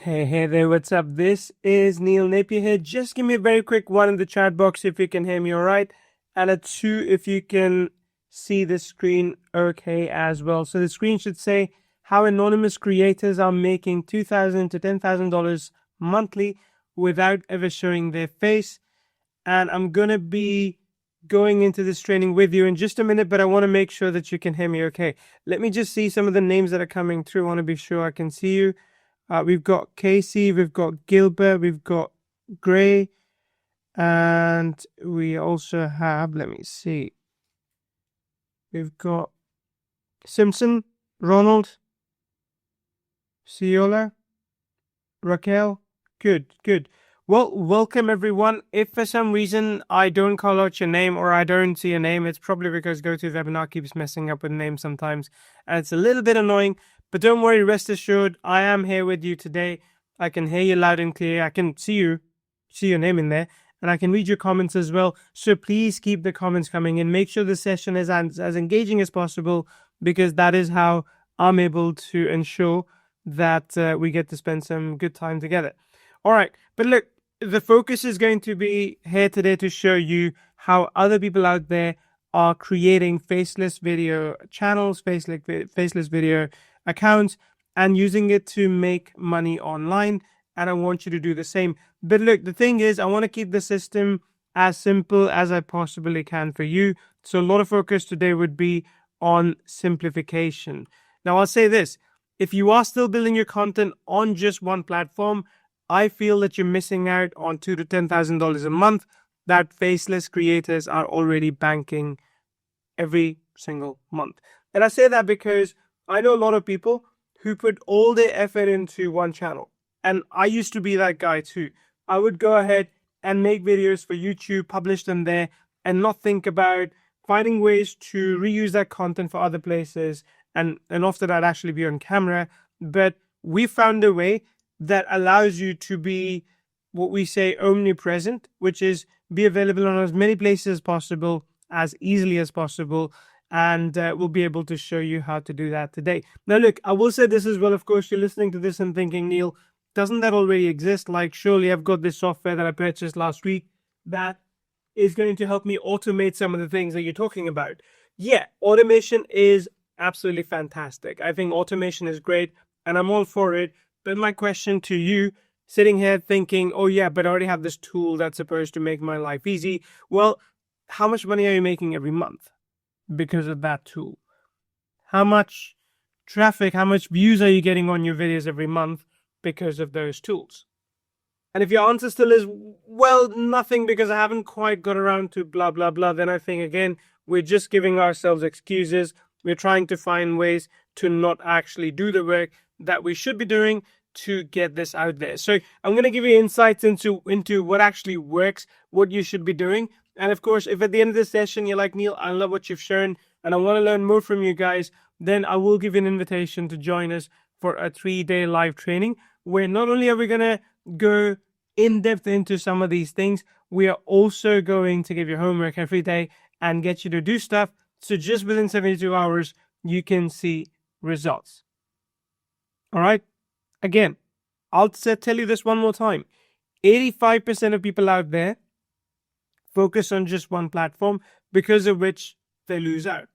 Hey there, what's up? This is Neil Napier here. Just give me a very quick one in the chat box if you can hear me all right, and a two if you can see the screen okay as well. So the screen should say how anonymous creators are making $2,000 to $10,000 monthly without ever showing their face. And I'm going to be going into this training with you in just a minute, but I want to make sure that you can hear me okay. Let me just see some of the names that are coming through. I want to be sure I can see you. We've got Casey, we've got Gilbert, we've got Gray, and we also have, let me see, we've got Simpson, Ronald, Ciola, Raquel. Good. Well, welcome everyone. If for some reason I don't call out your name or I don't see a name, it's probably because GoToWebinar keeps messing up with names sometimes, and it's a little bit annoying. But don't worry, rest assured, I am here with you today. I can hear you loud and clear. I can see your name in there, and I can read your comments as well. So please keep the comments coming in. Make sure the session is as engaging as possible, because that is how I'm able to ensure that we get to spend some good time together. All right, but look, the focus is going to be here today to show you how other people out there are creating faceless video channels, faceless video accounts, and using it to make money online. And I want you to do the same. But look, the thing is, I want to keep the system as simple as I possibly can for you. So a lot of focus today would be on simplification. Now, I'll say this. If you are still building your content on just one platform, I feel that you're missing out on $2,000 to $10,000 a month that faceless creators are already banking every single month. And I say that because I know a lot of people who put all their effort into one channel. And I used to be that guy too. I would go ahead and make videos for YouTube, publish them there, and not think about finding ways to reuse that content for other places. And often I'd actually be on camera. But we found a way that allows you to be what we say omnipresent, which is be available on as many places as possible, as easily as possible. And we'll be able to show you how to do that today. Now, look, I will say this as well. Of course, you're listening to this and thinking, Neil, doesn't that already exist? Like, surely I've got this software that I purchased last week that is going to help me automate some of the things that you're talking about. Yeah, automation is absolutely fantastic. I think automation is great and I'm all for it. But my question to you, sitting here thinking, oh yeah, but I already have this tool that's supposed to make my life easy. Well, how much money are you making every month because of that tool? How much traffic, how much views are you getting on your videos every month because of those tools? And if your answer still is, well, nothing because I haven't quite got around to blah, blah, blah, then I think, again, we're just giving ourselves excuses. We're trying to find ways to not actually do the work that we should be doing to get this out there. So I'm going to give you insights into what actually works, what you should be doing. And of course, if at the end of this session you're like, Neil, I love what you've shown and I want to learn more from you guys, then I will give you an invitation to join us for a 3-day live training where not only are we going to go in depth into some of these things, we are also going to give you homework every day and get you to do stuff. So just within 72 hours, you can see results. All right. Again, I'll tell you this one more time. 85% of people out there focus on just one platform, because of which they lose out.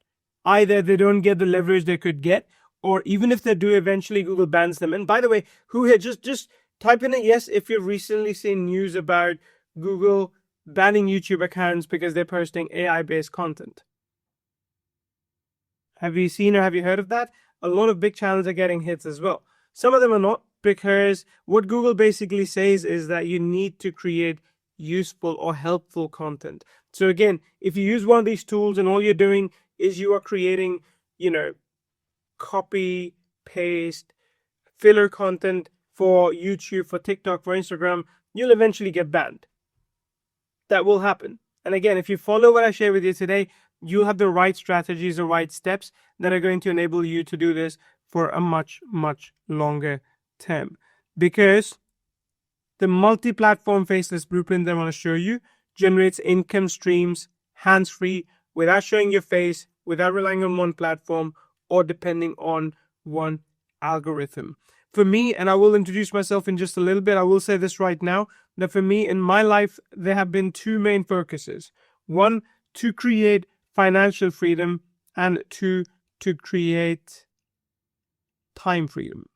Either they don't get the leverage they could get, or even if they do, eventually Google bans them. And by the way, who here, just type in a yes if you've recently seen news about Google banning YouTube accounts because they're posting AI-based content. Have you seen or have you heard of that? A lot of big channels are getting hits as well. Some of them are not, because what Google basically says is that you need to create useful or helpful content. So again, if you use one of these tools and all you're doing is you are creating, copy, paste, filler content for YouTube, for TikTok, for Instagram, you'll eventually get banned. That will happen. And again, if you follow what I share with you today, you'll have the right strategies, the right steps that are going to enable you to do this for a much, much longer term. Because the multi-platform faceless blueprint that I want to show you generates income streams hands-free, without showing your face, without relying on one platform or depending on one algorithm. For me, and I will introduce myself in just a little bit, I will say this right now, that for me in my life, there have been two main focuses. One, to create financial freedom, and two, to create time freedom.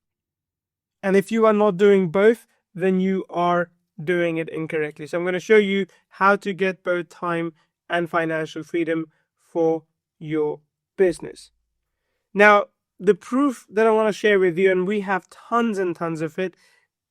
And if you are not doing both, then you are doing it incorrectly. So I'm going to show you how to get both time and financial freedom for your business. Now, the proof that I want to share with you, and we have tons and tons of it,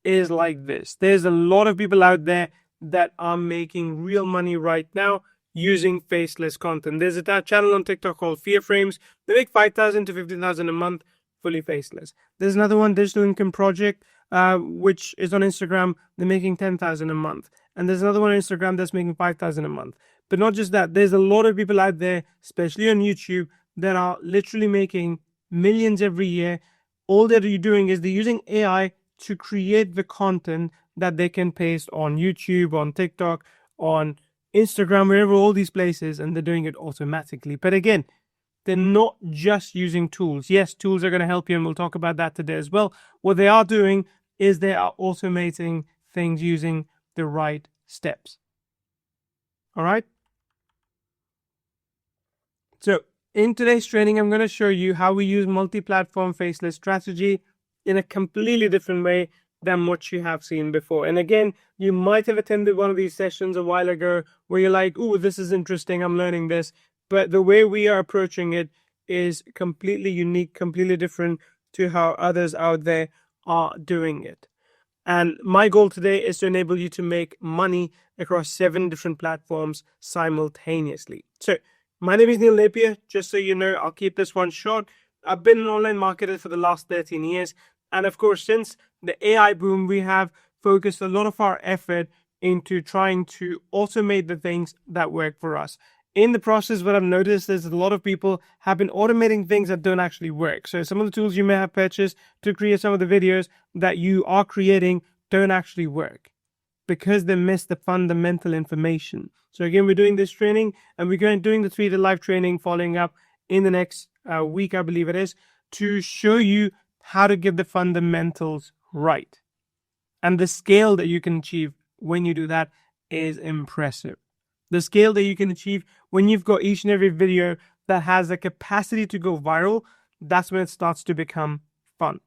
is like this. There's a lot of people out there that are making real money right now using faceless content. There's a channel on TikTok called Fear Frames. They make 5,000 to 15,000 a month fully faceless. There's another one, Digital Income Project, which is on Instagram. They're making 10,000 a month. And there's another one on Instagram that's making 5,000 a month. But not just that, there's a lot of people out there, especially on YouTube, that are literally making millions every year. All they're doing is they're using AI to create the content that they can paste on YouTube, on TikTok, on Instagram, wherever, all these places, and they're doing it automatically. But again, they're not just using tools. Yes, tools are going to help you, and we'll talk about that today as well. What they are doing is they are automating things using the right steps. All right? So in today's training, I'm going to show you how we use multi-platform faceless strategy in a completely different way than what you have seen before. And again, you might have attended one of these sessions a while ago where you're like, "Ooh, this is interesting, I'm learning this." But the way we are approaching it is completely unique, completely different to how others out there are doing it. And my goal today is to enable you to make money across 7 different platforms simultaneously. So my name is Neil Napier. Just so you know, I'll keep this one short. I've been an online marketer for the last 13 years. And of course, since the AI boom, we have focused a lot of our effort into trying to automate the things that work for us. In the process, what I've noticed is a lot of people have been automating things that don't actually work. So some of the tools you may have purchased to create some of the videos that you are creating don't actually work because they miss the fundamental information. So again, we're doing this training, and we're doing the 3-day live training following up in the next week, I believe it is, to show you how to get the fundamentals right. And the scale that you can achieve when you do that is impressive. The scale that you can achieve when you've got each and every video that has the capacity to go viral, that's when it starts to become fun.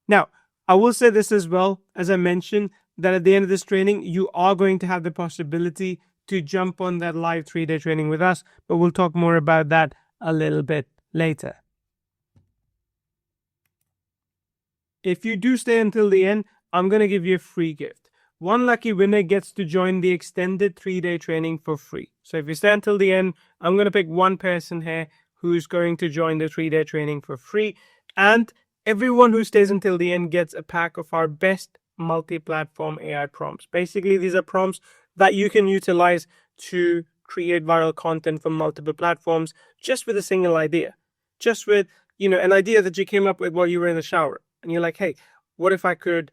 Now, I will say this as well, as I mentioned, that at the end of this training, you are going to have the possibility to jump on that live 3-day training with us, but we'll talk more about that a little bit later. If you do stay until the end, I'm going to give you a free gift. One lucky winner gets to join the extended 3-day training for free. So if you stay until the end, I'm going to pick one person here who's going to join the 3-day training for free. And everyone who stays until the end gets a pack of our best multi-platform AI prompts. Basically, these are prompts that you can utilize to create viral content for multiple platforms just with a single idea. Just with, an idea that you came up with while you were in the shower. And you're like, hey, what if I could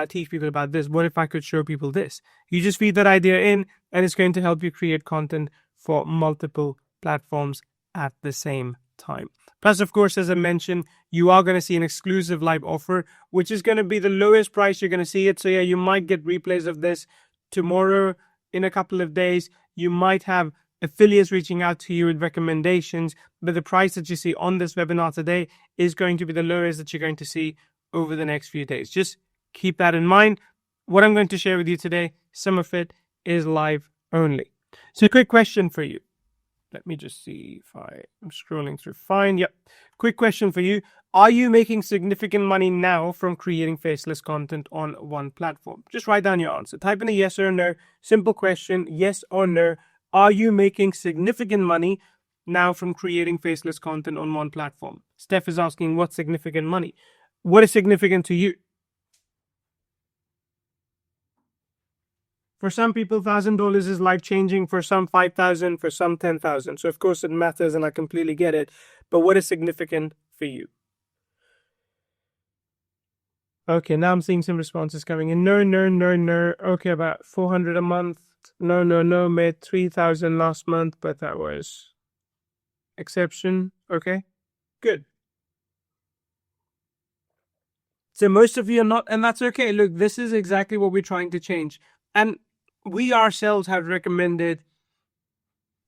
teach people about this? What if I could show people this? You just feed that idea in, and it's going to help you create content for multiple platforms at the same time. Plus, of course, as I mentioned, you are going to see an exclusive live offer, which is going to be the lowest price you're going to see it. So yeah, you might get replays of this tomorrow, in a couple of days. You might have affiliates reaching out to you with recommendations, but the price that you see on this webinar today is going to be the lowest that you're going to see over the next few days. Just keep that in mind. What I'm going to share with you today, some of it is live only. So a quick question for you. Let me just see if I'm scrolling through. Fine. Yep. Quick question for you. Are you making significant money now from creating faceless content on one platform? Just write down your answer. Type in a yes or no. Simple question. Yes or no. Are you making significant money now from creating faceless content on one platform? Steph is asking, what's significant money? What is significant to you? For some people, $1,000 is life-changing. For some, $5,000. For some, $10,000. So of course it matters, and I completely get it. But what is significant for you? Okay, now I'm seeing some responses coming in. No. Okay, about 400 a month. No. Made 3,000 last month, but that was exception. Okay, good. So most of you are not, and that's okay. Look, this is exactly what we're trying to change. And we ourselves have recommended,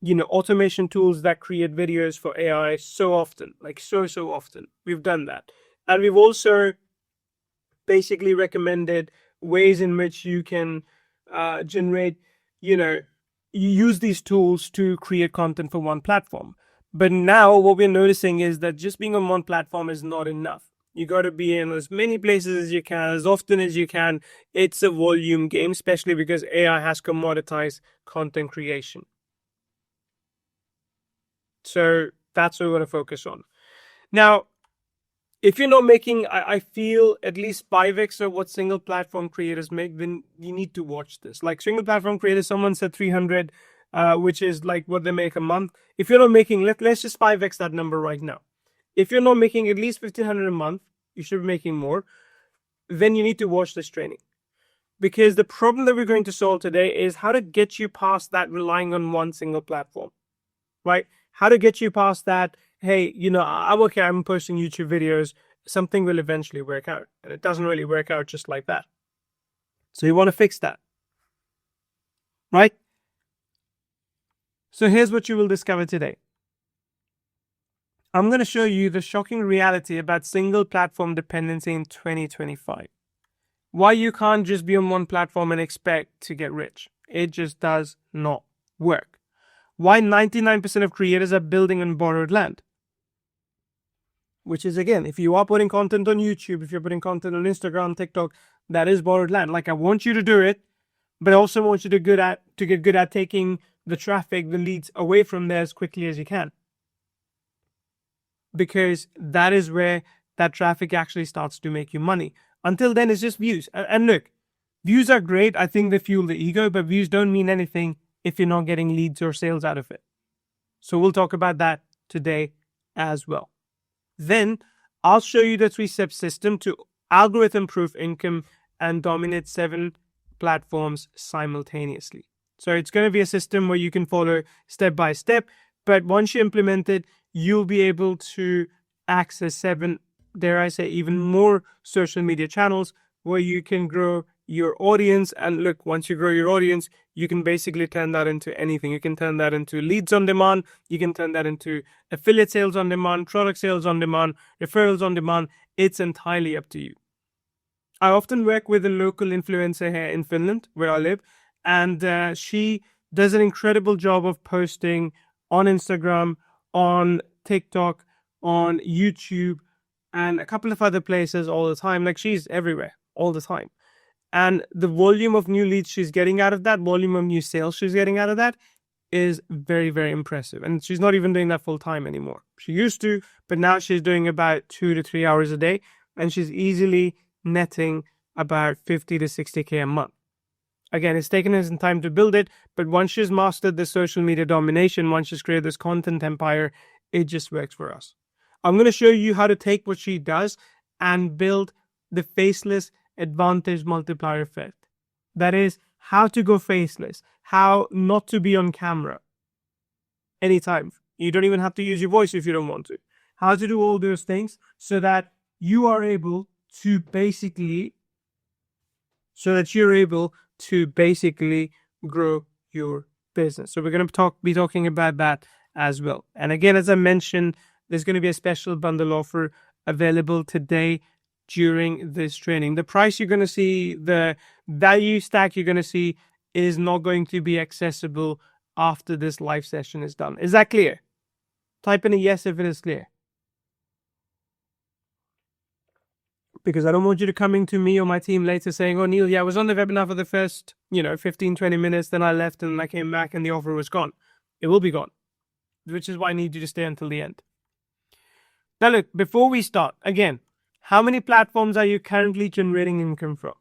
automation tools that create videos for AI so often, like so often. We've done that. And we've also basically recommended ways in which you can generate, you use these tools to create content for one platform. But now what we're noticing is that just being on one platform is not enough. You got to be in as many places as you can, as often as you can. It's a volume game, especially because AI has commoditized content creation. So that's what we want to focus on. Now, if you're not making, I feel at least 5x of what single platform creators make, then you need to watch this. Like single platform creators, someone said 300, which is like what they make a month. If you're not making, let's just 5x that number right now. If you're not making at least 1,500 a month, you should be making more. Then you need to watch this training. Because the problem that we're going to solve today is how to get you past that relying on one single platform, right? How to get you past that, hey, I'm posting YouTube videos, something will eventually work out. And it doesn't really work out just like that. So you want to fix that, right? So here's what you will discover today. I'm going to show you the shocking reality about single platform dependency in 2025. Why you can't just be on one platform and expect to get rich. It just does not work. Why 99% of creators are building on borrowed land. Which is, again, if you are putting content on YouTube, if you're putting content on Instagram, TikTok, that is borrowed land. Like, I want you to do it, but I also want you to get good at taking the traffic, the leads away from there as quickly as you can. Because that is where that traffic actually starts to make you money. Until then, it's just views. And look, views are great. I think they fuel the ego, but views don't mean anything if you're not getting leads or sales out of it. So we'll talk about that today as well. Then I'll show you the 3-step system to algorithm-proof income and dominate 7 platforms simultaneously. So it's going to be a system where you can follow step by step, but once you implement it, you'll be able to access 7, dare I say, even more social media channels where you can grow your audience. And look, once you grow your audience, you can basically turn that into anything. You can turn that into leads on demand. You can turn that into affiliate sales on demand, product sales on demand, referrals on demand. It's entirely up to you. I often work with a local influencer here in Finland, where I live, and she does an incredible job of posting on Instagram, on TikTok, on YouTube, and a couple of other places all the time. Like, she's everywhere all the time. And the volume of new leads she's getting out of that, volume of new sales she's getting out of that is very, very impressive. And she's not even doing that full time anymore. She used to, but now she's doing about 2 to 3 hours a day. And she's easily netting about 50 to 60K a month. Again, it's taken her some time to build it, but once she's mastered the social media domination, once she's created this content empire, it just works for us. I'm going to show you how to take what she does and build the faceless advantage multiplier effect. That is, how to go faceless, how not to be on camera anytime. You don't even have to use your voice if you don't want to. How to do all those things so that you are able to basically grow your business. So we're going to be talking about that as well. And again, as I mentioned, there's going to be a special bundle offer available today during this training. The price you're going to see, the value stack you're going to see, is not going to be accessible after this live session is done. Is that clear? Type in a yes if it is clear. Because I don't want you to coming to me or my team later saying, oh, Neil, yeah, I was on the webinar for the first, 15, 20 minutes, then I left and I came back and the offer was gone. It will be gone, which is why I need you to stay until the end. Now, look, before we start, again, how many platforms are you currently generating income from?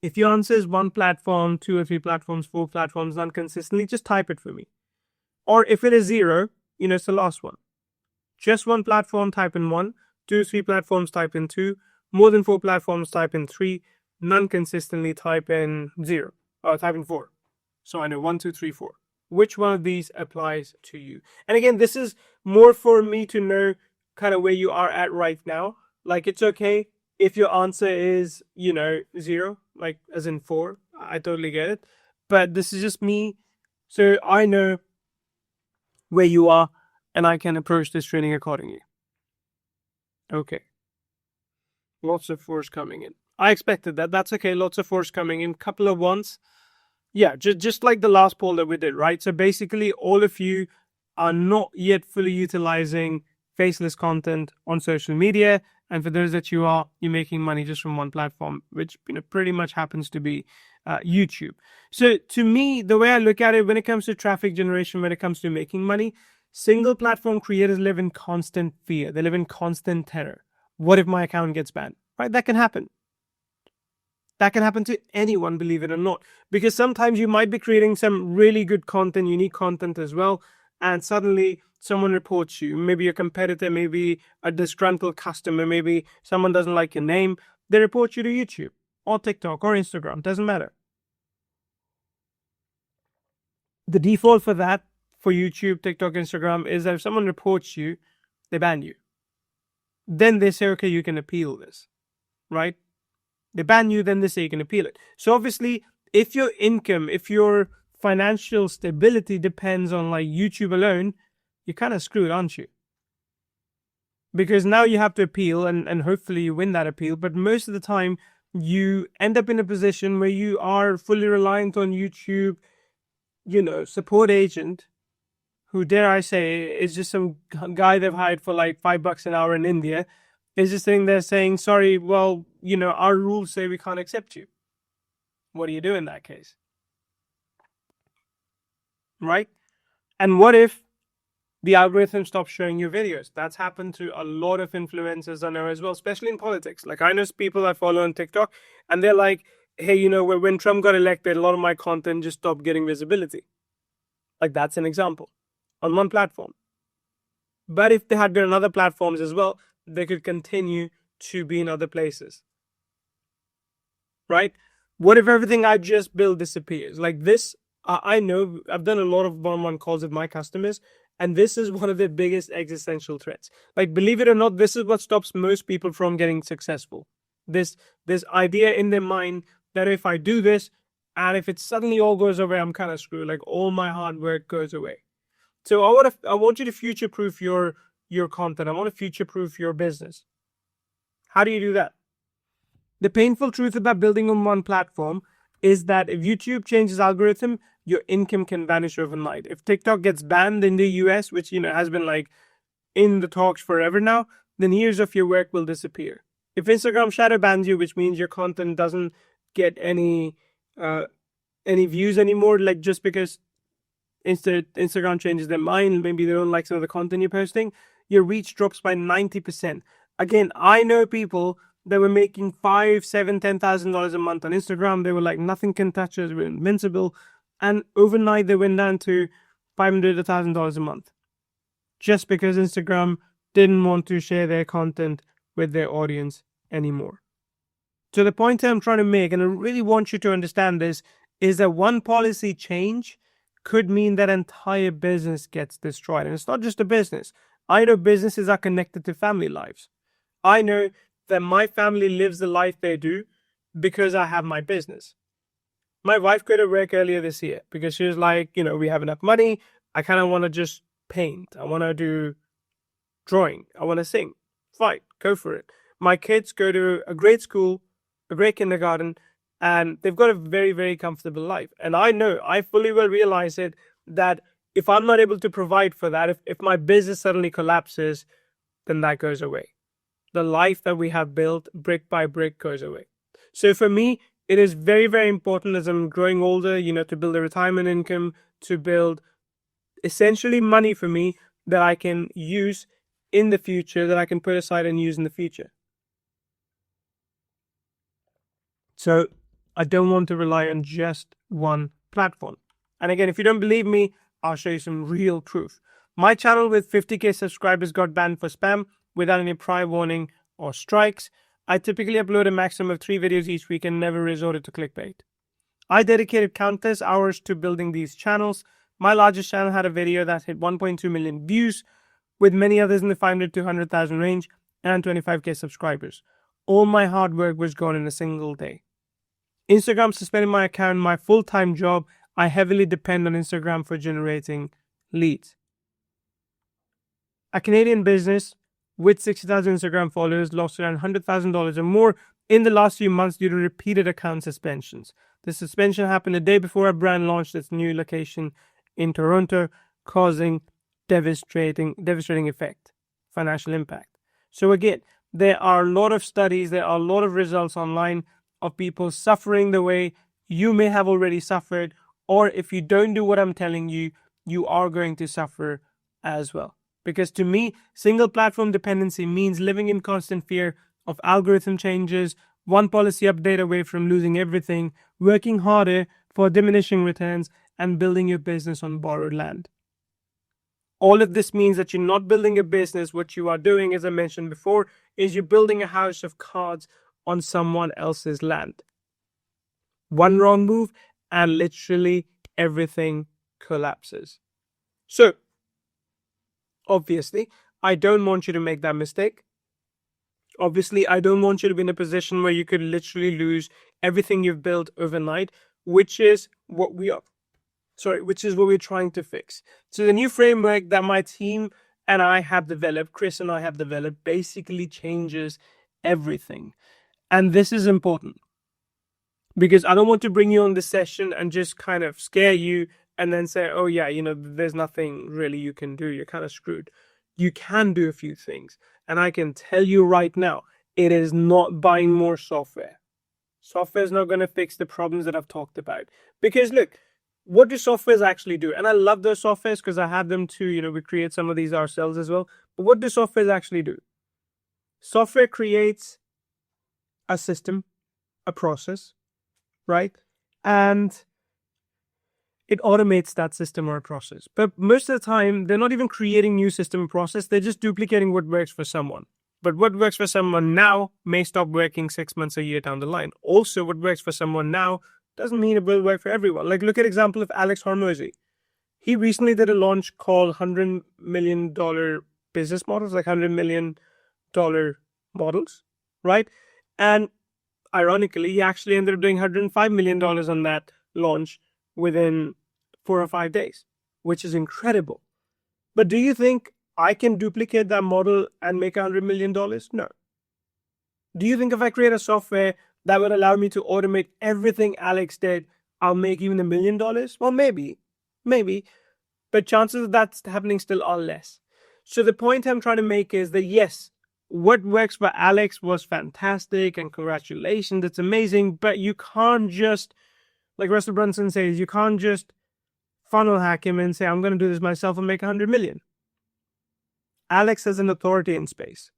If your answer is 1 platform, 2 or 3 platforms, 4 platforms, none consistently, just type it for me. Or if it is 0, it's the last one. Just 1 platform, type in 1. 2, 3 platforms, type in 2. More than 4 platforms, type in 3. None consistently, type in 0. Or type in 4. So I know 1, 2, 3, 4. Which one of these applies to you? And again, this is more for me to know kind of where you are at right now. Like, it's okay If your answer is, 0, like as in 4, I totally get it. But this is just me. So I know where you are and I can approach this training accordingly. Okay. Lots of force coming in. I expected that. That's okay. Lots of force coming in. Couple of ones. Yeah, just like the last poll that we did, right? So basically, all of you are not yet fully utilizing faceless content on social media. And for those that you are, you're making money just from one platform, which pretty much happens to be YouTube. So to me, the way I look at it, when it comes to traffic generation, when it comes to making money, single platform creators live in constant fear. They live in constant terror. What if my account gets banned? Right? That can happen. That can happen to anyone, believe it or not, because sometimes you might be creating some really good content, unique content as well, and suddenly someone reports you. Maybe a competitor, maybe a disgruntled customer, maybe someone doesn't like your name. They report you to YouTube or TikTok or Instagram, doesn't matter. The default for that, for YouTube, TikTok, Instagram, is that if someone reports you, they ban you. Then they say, okay, you can appeal this, right? They ban you, then they say you can appeal it. So obviously, if your income, if your financial stability depends on like YouTube alone, you're kind of screwed, aren't you? Because now you have to appeal and hopefully you win that appeal. But most of the time, you end up in a position where you are fully reliant on YouTube, support agent, who, dare I say, is just some guy they've hired for like $5 an hour in India, is just sitting there saying, sorry, well, our rules say we can't accept you. What do you do in that case? Right? And what if the algorithm stops showing you videos? That's happened to a lot of influencers I know as well, especially in politics. Like I know people I follow on TikTok and they're like, hey, when Trump got elected, a lot of my content just stopped getting visibility. Like that's an example on one platform. But if they had been on other platforms as well, they could continue to be in other places. Right? What if everything I just built disappears? Like this, I know I've done a lot of one-on-one calls with my customers, and this is one of the biggest existential threats. Like, believe it or not, this is what stops most people from getting successful. This idea in their mind that if I do this, and if it suddenly all goes away, I'm kind of screwed. Like all my hard work goes away. So I want you to future-proof your content. I want to future-proof your business. How do you do that? The painful truth about building on one platform is that if YouTube changes algorithm, your income can vanish overnight. If TikTok gets banned in the US, which has been like in the talks forever now, then years of your work will disappear. If Instagram shadow bans you, which means your content doesn't get any views anymore, like just because Instagram changes their mind, maybe they don't like some of the content you're posting, your reach drops by 90%. Again, I know people that were making $5,000, $7,000, $10,000 a month on Instagram. They were like, nothing can touch us, we're invincible. And overnight they went down to $500, $1,000 a month. Just because Instagram didn't want to share their content with their audience anymore. So the point I'm trying to make, and I really want you to understand this, is that one policy change could mean that entire business gets destroyed. And it's not just a business. I know businesses are connected to family lives. I know that my family lives the life they do because I have my business. My wife quit her work earlier this year because she was like, we have enough money. I kind of want to just paint. I want to do drawing. I want to sing. Fine, go for it. My kids go to a great school, a great kindergarten, and they've got a very, very comfortable life. And I know, I fully will realize it, that if I'm not able to provide for that, if my business suddenly collapses, then that goes away. The life that we have built brick by brick goes away. So for me, it is very, very important as I'm growing older, to build a retirement income, to build essentially money for me that I can use in the future, that I can put aside and use in the future. So I don't want to rely on just one platform. And again, if you don't believe me, I'll show you some real proof. My channel with 50k subscribers got banned for spam without any prior warning or strikes. I typically upload a maximum of 3 videos each week and never resorted to clickbait. I dedicated countless hours to building these channels. My largest channel had a video that hit 1.2 million views, with many others in the 500 to 100,000 range and 25k subscribers. all my hard work was gone in a single day. Instagram suspended my account, my full-time job. I heavily depend on Instagram for generating leads. A Canadian business with 60,000 Instagram followers lost around $100,000 or more in the last few months due to repeated account suspensions. The suspension happened a day before our brand launched its new location in Toronto, causing devastating effect, financial impact. So again, there are a lot of studies, there are a lot of results online of people suffering the way you may have already suffered, or if you don't do what I'm telling you, you are going to suffer as well. Because to me, single platform dependency means living in constant fear of algorithm changes, one policy update away from losing everything, working harder for diminishing returns, and building your business on borrowed land. All of this means that you're not building a business. What you are doing, as I mentioned before, is you're building a house of cards on someone else's land. One wrong move and literally everything collapses. So, obviously, I don't want you to make that mistake. Obviously, I don't want you to be in a position where you could literally lose everything you've built overnight, which is what we're trying to fix. So the new framework that my team and I have developed, Chris and I have developed, basically changes everything. And this is important because I don't want to bring you on this session and just kind of scare you and then say, oh yeah, there's nothing really you can do. You're kind of screwed. You can do a few things. And I can tell you right now, it is not buying more software. Software is not going to fix the problems that I've talked about. Because look, what do softwares actually do? And I love those softwares because I have them too. We create some of these ourselves as well. But what do softwares actually do? Software creates a system, a process, right? And it automates that system or a process. But most of the time, they're not even creating new system or process. They're just duplicating what works for someone. But what works for someone now may stop working 6 months, a year down the line. Also, what works for someone now doesn't mean it will work for everyone. Like, look at example of Alex Hormozy. He recently did a launch called $100 million business models, like $100 million models, right? And ironically, he actually ended up doing $105 million on that launch within 4 or 5 days, which is incredible. But do you think I can duplicate that model and make $100 million? No. Do you think if I create a software that would allow me to automate everything Alex did, I'll make even $1 million? Well, maybe. But chances of that happening still are less. So the point I'm trying to make is that yes, what works for Alex was fantastic and congratulations, it's amazing, but you can't just, like Russell Brunson says, you can't just funnel hack him and say, I'm going to do this myself and make 100 million. Alex has an authority in space,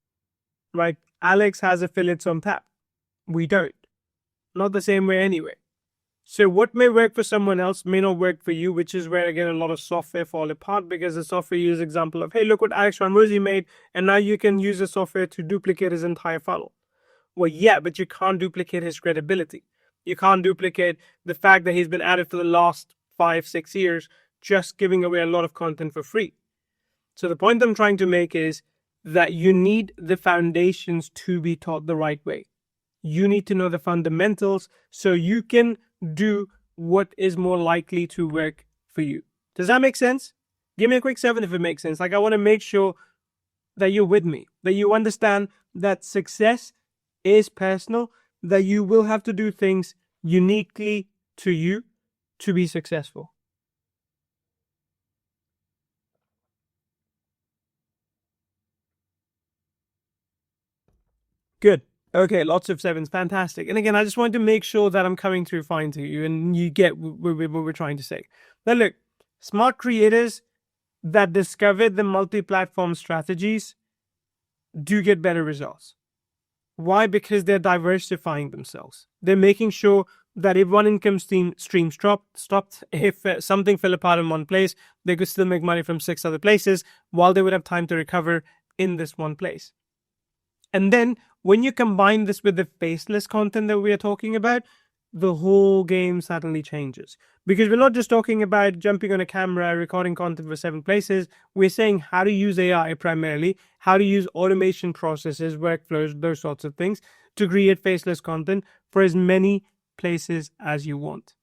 right? Alex has affiliates on tap. We don't. Not the same way anyway. So what may work for someone else may not work for you, which is where, again, a lot of software fall apart because the software uses example of, hey, look what Alex Hormozy made, and now you can use the software to duplicate his entire funnel. Well, yeah, but you can't duplicate his credibility. You can't duplicate the fact that he's been at it for the last 5-6 years, just giving away a lot of content for free. So the point I'm trying to make is that you need the foundations to be taught the right way. You need to know the fundamentals so you can do what is more likely to work for you. Does that make sense? Give me a quick 7 if it makes sense. Like, I want to make sure that you're with me, that you understand that success is personal, that you will have to do things uniquely to you to be successful. Good. Okay, lots of 7s. Fantastic. And again, I just wanted to make sure that I'm coming through fine to you and you get what we're trying to say. Now look, smart creators that discover the multi-platform strategies do get better results. Why? Because they're diversifying themselves. They're making sure that if one income stream stopped, if something fell apart in one place, they could still make money from 6 other places while they would have time to recover in this one place. And then when you combine this with the faceless content that we are talking about, the whole game suddenly changes. Because we're not just talking about jumping on a camera, recording content for 7 places. We're saying how to use AI primarily, how to use automation processes, workflows, those sorts of things to create faceless content for as many places as you want.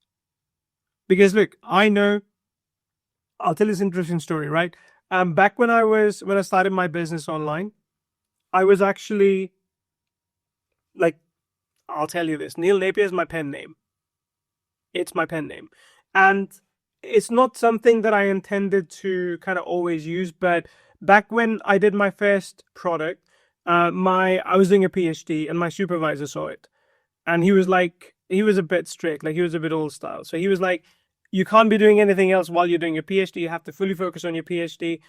Because look, I know, I'll tell you this interesting story, right? Back when I started my business online, I was actually like, I'll tell you this, Neil Napier is my pen name. It's my pen name. And it's not something that I intended to kind of always use, but back when I did my first product, I was doing a PhD and my supervisor saw it. And he was a bit strict, like he was a bit old style. So he was like, you can't be doing anything else while you're doing your PhD. You have to fully focus on your PhD.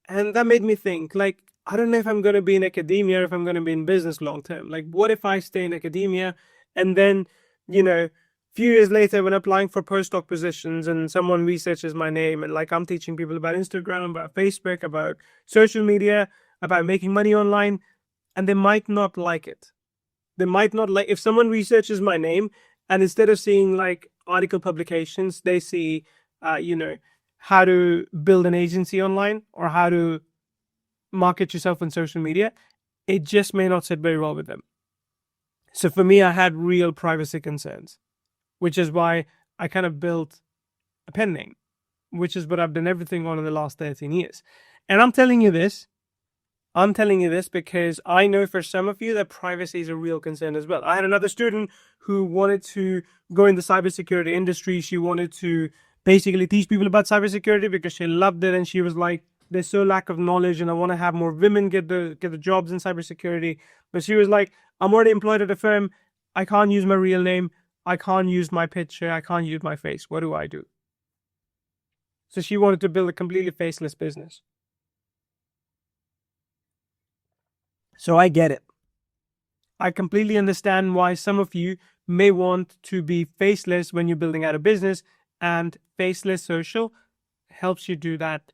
And that made me think, like, I don't know if I'm going to be in academia or if I'm going to be in business long term. Like, what if I stay in academia and then, few years later when applying for postdoc positions and someone researches my name and like I'm teaching people about Instagram, about Facebook, about social media, about making money online, and they might not like it. They might not like, if someone researches my name and instead of seeing like article publications, they see, how to build an agency online or how to market yourself on social media, it just may not sit very well with them. So for me, I had real privacy concerns, which is why I kind of built a pen name, which is what I've done everything on in the last 13 years. And I'm telling you this because I know for some of you that privacy is a real concern as well. I had another student who wanted to go in the cybersecurity industry. She wanted to basically teach people about cybersecurity because she loved it. And she was like, there's so lack of knowledge and I want to have more women get the jobs in cybersecurity. But she was like, I'm already employed at a firm. I can't use my real name. I can't use my picture. I can't use my face. What do I do? So she wanted to build a completely faceless business. So I get it. I completely understand why some of you may want to be faceless when you're building out a business, and Faceless Social helps you do that.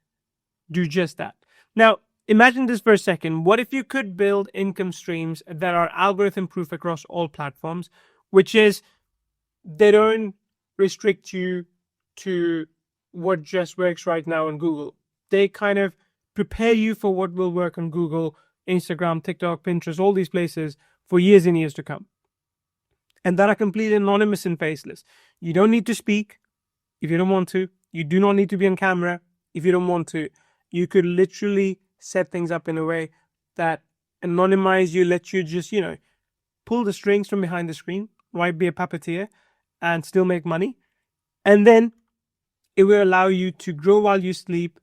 Do just that. Now, imagine this for a second. What if you could build income streams that are algorithm proof across all platforms, which is they don't restrict you to what just works right now on Google. They kind of prepare you for what will work on Google, Instagram, TikTok, Pinterest, all these places for years and years to come. And that are completely anonymous and faceless. You don't need to speak if you don't want to. You do not need to be on camera if you don't want to. You could literally set things up in a way that anonymize you, let you just, pull the strings from behind the screen, right? Be a puppeteer and still make money. And then it will allow you to grow while you sleep,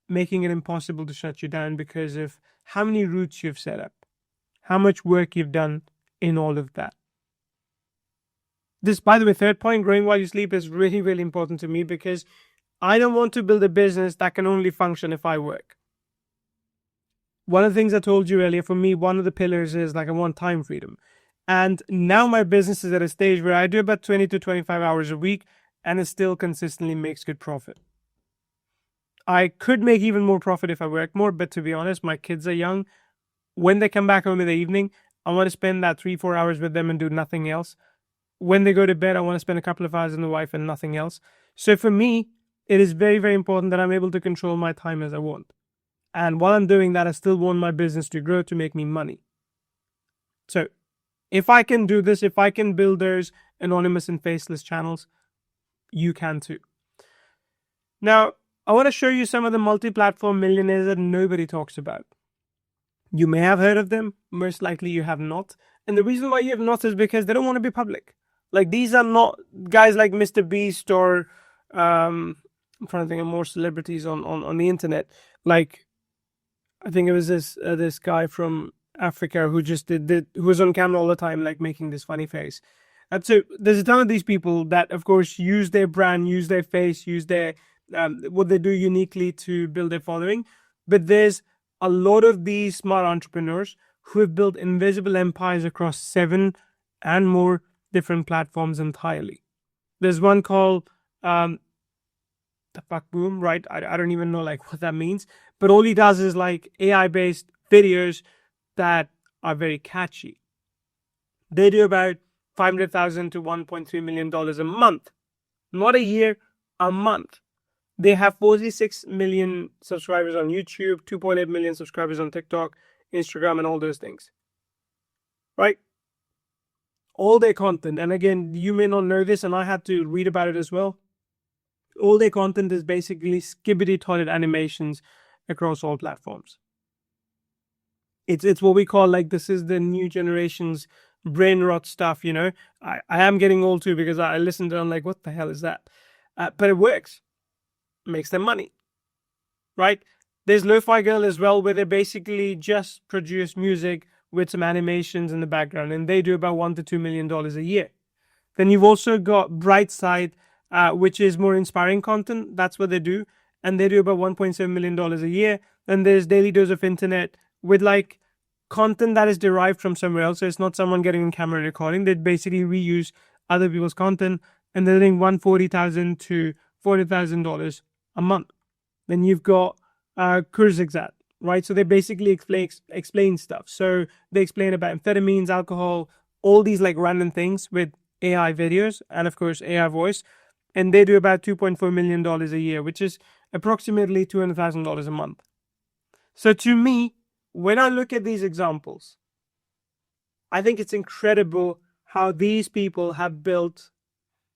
making it impossible to shut you down because of how many routes you've set up, how much work you've done in all of that. This, by the way, third point, growing while you sleep, is really, really important to me because I don't want to build a business that can only function if I work. One of the things I told you earlier, for me, one of the pillars is like I want time freedom. And now my business is at a stage where I do about 20 to 25 hours a week and it still consistently makes good profit. I could make even more profit if I work more, but to be honest, my kids are young. When they come back home in the evening, I want to spend that 3-4 hours with them and do nothing else. When they go to bed, I want to spend a couple of hours with the wife and nothing else. So for me, it is very, very important that I'm able to control my time as I want. And while I'm doing that, I still want my business to grow to make me money. So if I can do this, if I can build those anonymous and faceless channels, you can too. Now, I want to show you some of the multi-platform millionaires that nobody talks about. You may have heard of them. Most likely you have not. And the reason why you have not is because they don't want to be public. Like, these are not guys like Mr. Beast or I'm trying to think of more celebrities on the internet. Like, I think it was this guy from Africa who just who was on camera all the time, like making this funny face. And so there's a ton of these people that, of course, use their brand, use their face, use their what they do uniquely to build their following. But there's a lot of these smart entrepreneurs who have built invisible empires across 7 and more different platforms entirely. There's one called the Fuck Boom, right? I don't even know like what that means. But all he does is like AI-based videos that are very catchy. They do about $500,000 to $1.3 million a month. Not a year, a month. They have 46 million subscribers on YouTube, 2.8 million subscribers on TikTok, Instagram, and all those things. Right? all their content, and again, you may not know this, and I had to read about it as well. All their content is basically skibbity toilet animations across all platforms. It's what we call, like, this is the new generation's brain rot stuff. I am getting old too, because I listened to it, I'm like, what the hell is that? But it works, makes them money, right? There's Lo-Fi Girl as well, where they basically just produce music with some animations in the background, and they do about $1 to $2 million a year. Then you've also got Brightside, which is more inspiring content. That's what they do, and they do about $1.7 million a year. Then there's Daily Dose of Internet, with like content that is derived from somewhere else. So it's not someone getting in camera recording. They basically reuse other people's content, and they're doing $140,000 to $40,000 a month. Then you've got Kurzgesagt, right? So they basically explain stuff. So they explain about amphetamines, alcohol, all these like random things with AI videos, and of course AI voice. And they do about $2.4 million a year, which is approximately $200,000 a month. So to me, when I look at these examples, I think it's incredible how these people have built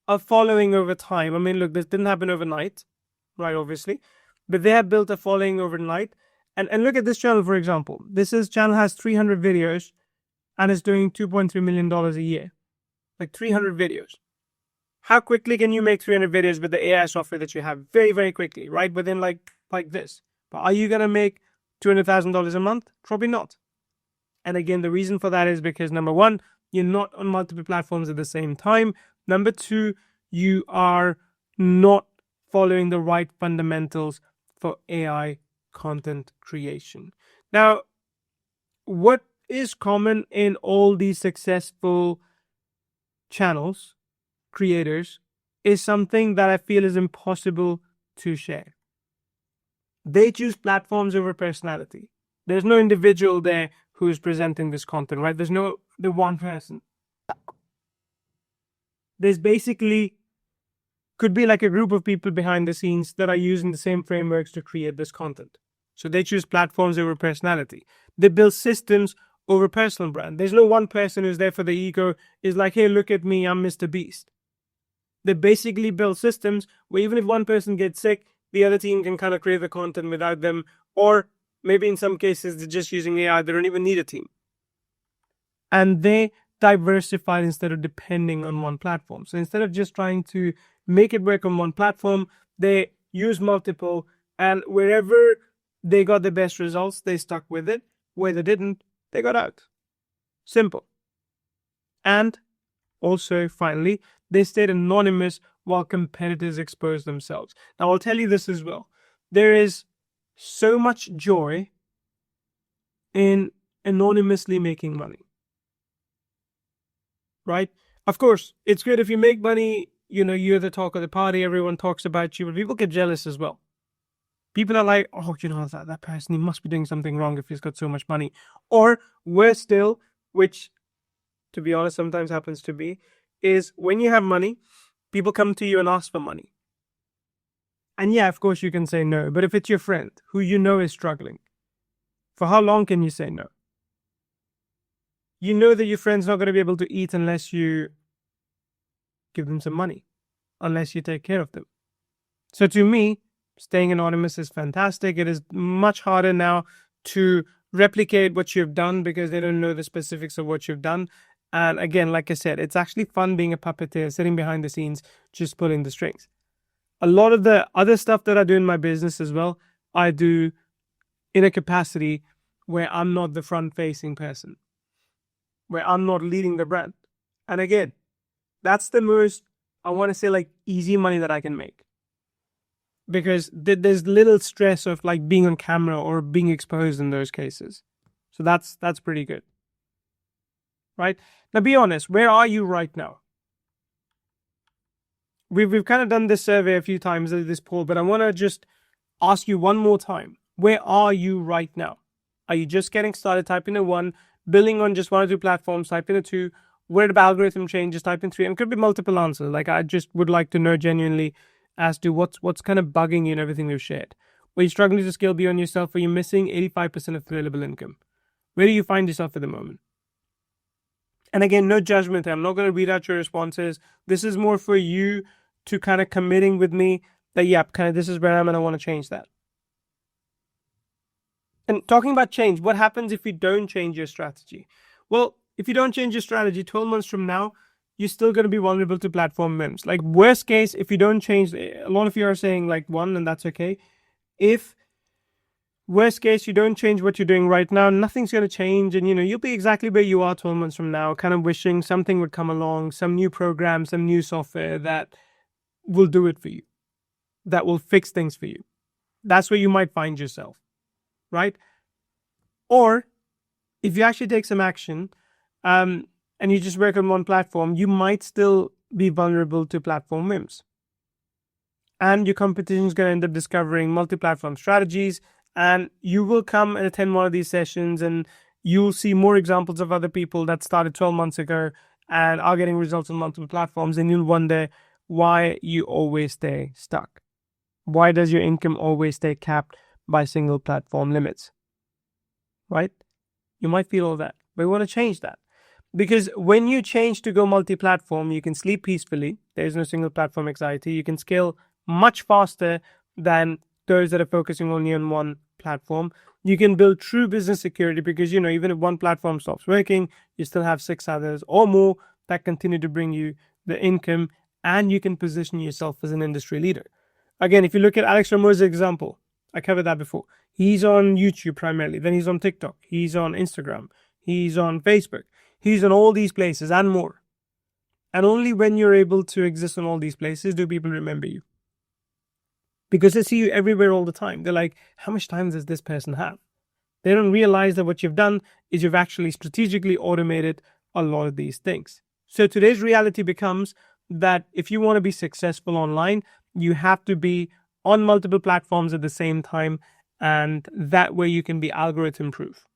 a following over time. I mean, look, this didn't happen overnight, right? Obviously, but they have built a following overnight. And look at this channel, for example. Channel has 300 videos and is doing $2.3 million a year. Like 300 videos. How quickly can you make 300 videos with the AI software that you have? Very, very quickly, right? Within like this. But are you going to make $200,000 a month? Probably not. And again, the reason for that is because, number one, you're not on multiple platforms at the same time. Number two, you are not following the right fundamentals for AI content creation. Now, what is common in all these successful channels, creators, is something that I feel is impossible to share. They choose platforms over personality. There's no individual there who is presenting this content, right? There's no the one person. There's basically could be like a group of people behind the scenes that are using the same frameworks to create this content. So they choose platforms over personality. They build systems over personal brand. There's no one person who's there for the ego, is like, hey, look at me, I'm Mr. Beast. They basically build systems where even if one person gets sick, the other team can kind of create the content without them. Or maybe in some cases, they're just using AI. They don't even need a team. And they diversify instead of depending on one platform. So instead of just trying to make it work on one platform, they use multiple. And wherever they got the best results, they stuck with it. Where they didn't, they got out. Simple. And also, finally, they stayed anonymous while competitors exposed themselves. Now, I'll tell you this as well. There is so much joy in anonymously making money. Right? Of course, it's good if you make money, you're the talk of the party, everyone talks about you, but people get jealous as well. People are like, oh, that person, he must be doing something wrong if he's got so much money. Or worse still, which, to be honest, sometimes happens to be, is when you have money, people come to you and ask for money. And yeah, of course you can say no, but if it's your friend who you know is struggling, for how long can you say no? You know that your friend's not going to be able to eat unless you give them some money, unless you take care of them. So to me, staying anonymous is fantastic. It is much harder now to replicate what you've done because they don't know the specifics of what you've done. And again, like I said, it's actually fun being a puppeteer, sitting behind the scenes, just pulling the strings. A lot of the other stuff that I do in my business as well, I do in a capacity where I'm not the front-facing person, where I'm not leading the brand. And again, that's the most, I want to say, like, easy money that I can make. Because there's little stress of like being on camera or being exposed in those cases. So that's pretty good. Right? Now be honest, where are you right now? We've kind of done this survey a few times, this poll, but I want to just ask you one more time. Where are you right now? Are you just getting started? Type in a 1, building on just 1 or 2 platforms, type in a 2, where the algorithm changes, type in 3, and it could be multiple answers. Like, I just would like to know genuinely as to what's kind of bugging you in everything we've shared. Were you struggling to scale beyond yourself? Are you missing 85% of available income? Where do you find yourself at the moment? And again, no judgment. I'm not going to read out your responses. This is more for you to kind of committing with me that, yeah, kind of this is where I'm and I want to change that. And talking about change, what happens if you don't change your strategy? Well, if you don't change your strategy 12 months from now, you're still going to be vulnerable to platform memes. Like worst case, if you don't change, a lot of you are saying like one, and that's okay. If worst case, you don't change what you're doing right now, nothing's going to change. And, you'll be exactly where you are 12 months from now, kind of wishing something would come along, some new program, some new software that will do it for you, that will fix things for you. That's where you might find yourself, right? Or if you actually take some action and you just work on one platform, you might still be vulnerable to platform memes. And your competition is going to end up discovering multi-platform strategies, and you will come and attend one of these sessions and you'll see more examples of other people that started 12 months ago and are getting results on multiple platforms, and you'll wonder why you always stay stuck. Why does your income always stay capped by single platform limits? Right? You might feel all that, but we want to change that. Because when you change to go multi-platform, you can sleep peacefully. There's no single platform anxiety. You can scale much faster than those that are focusing only on one platform. You can build true business security because, even if one platform stops working, you still have 6 others or more that continue to bring you the income, and you can position yourself as an industry leader. Again, if you look at Alex Ramo's example, I covered that before. He's on YouTube primarily, then he's on TikTok, he's on Instagram, he's on Facebook, he's on all these places and more. And only when you're able to exist on all these places do people remember you. Because they see you everywhere all the time. They're like, how much time does this person have? They don't realize that what you've done is you've actually strategically automated a lot of these things. So today's reality becomes that if you want to be successful online, you have to be on multiple platforms at the same time, and that way you can be algorithm proof.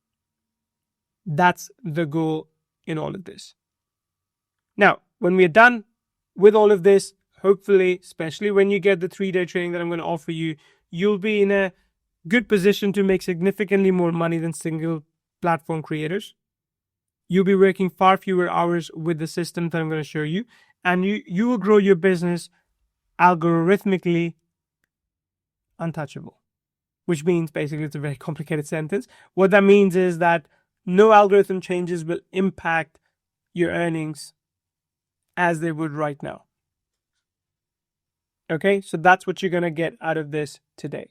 That's the goal in all of this. Now, when we're done with all of this, hopefully, especially when you get the 3-day training that I'm going to offer you, you'll be in a good position to make significantly more money than single platform creators. You'll be working far fewer hours with the system that I'm going to show you, and you will grow your business algorithmically untouchable, which means basically it's a very complicated sentence. What that means is that no algorithm changes will impact your earnings as they would right now. Okay, so that's what you're going to get out of this today.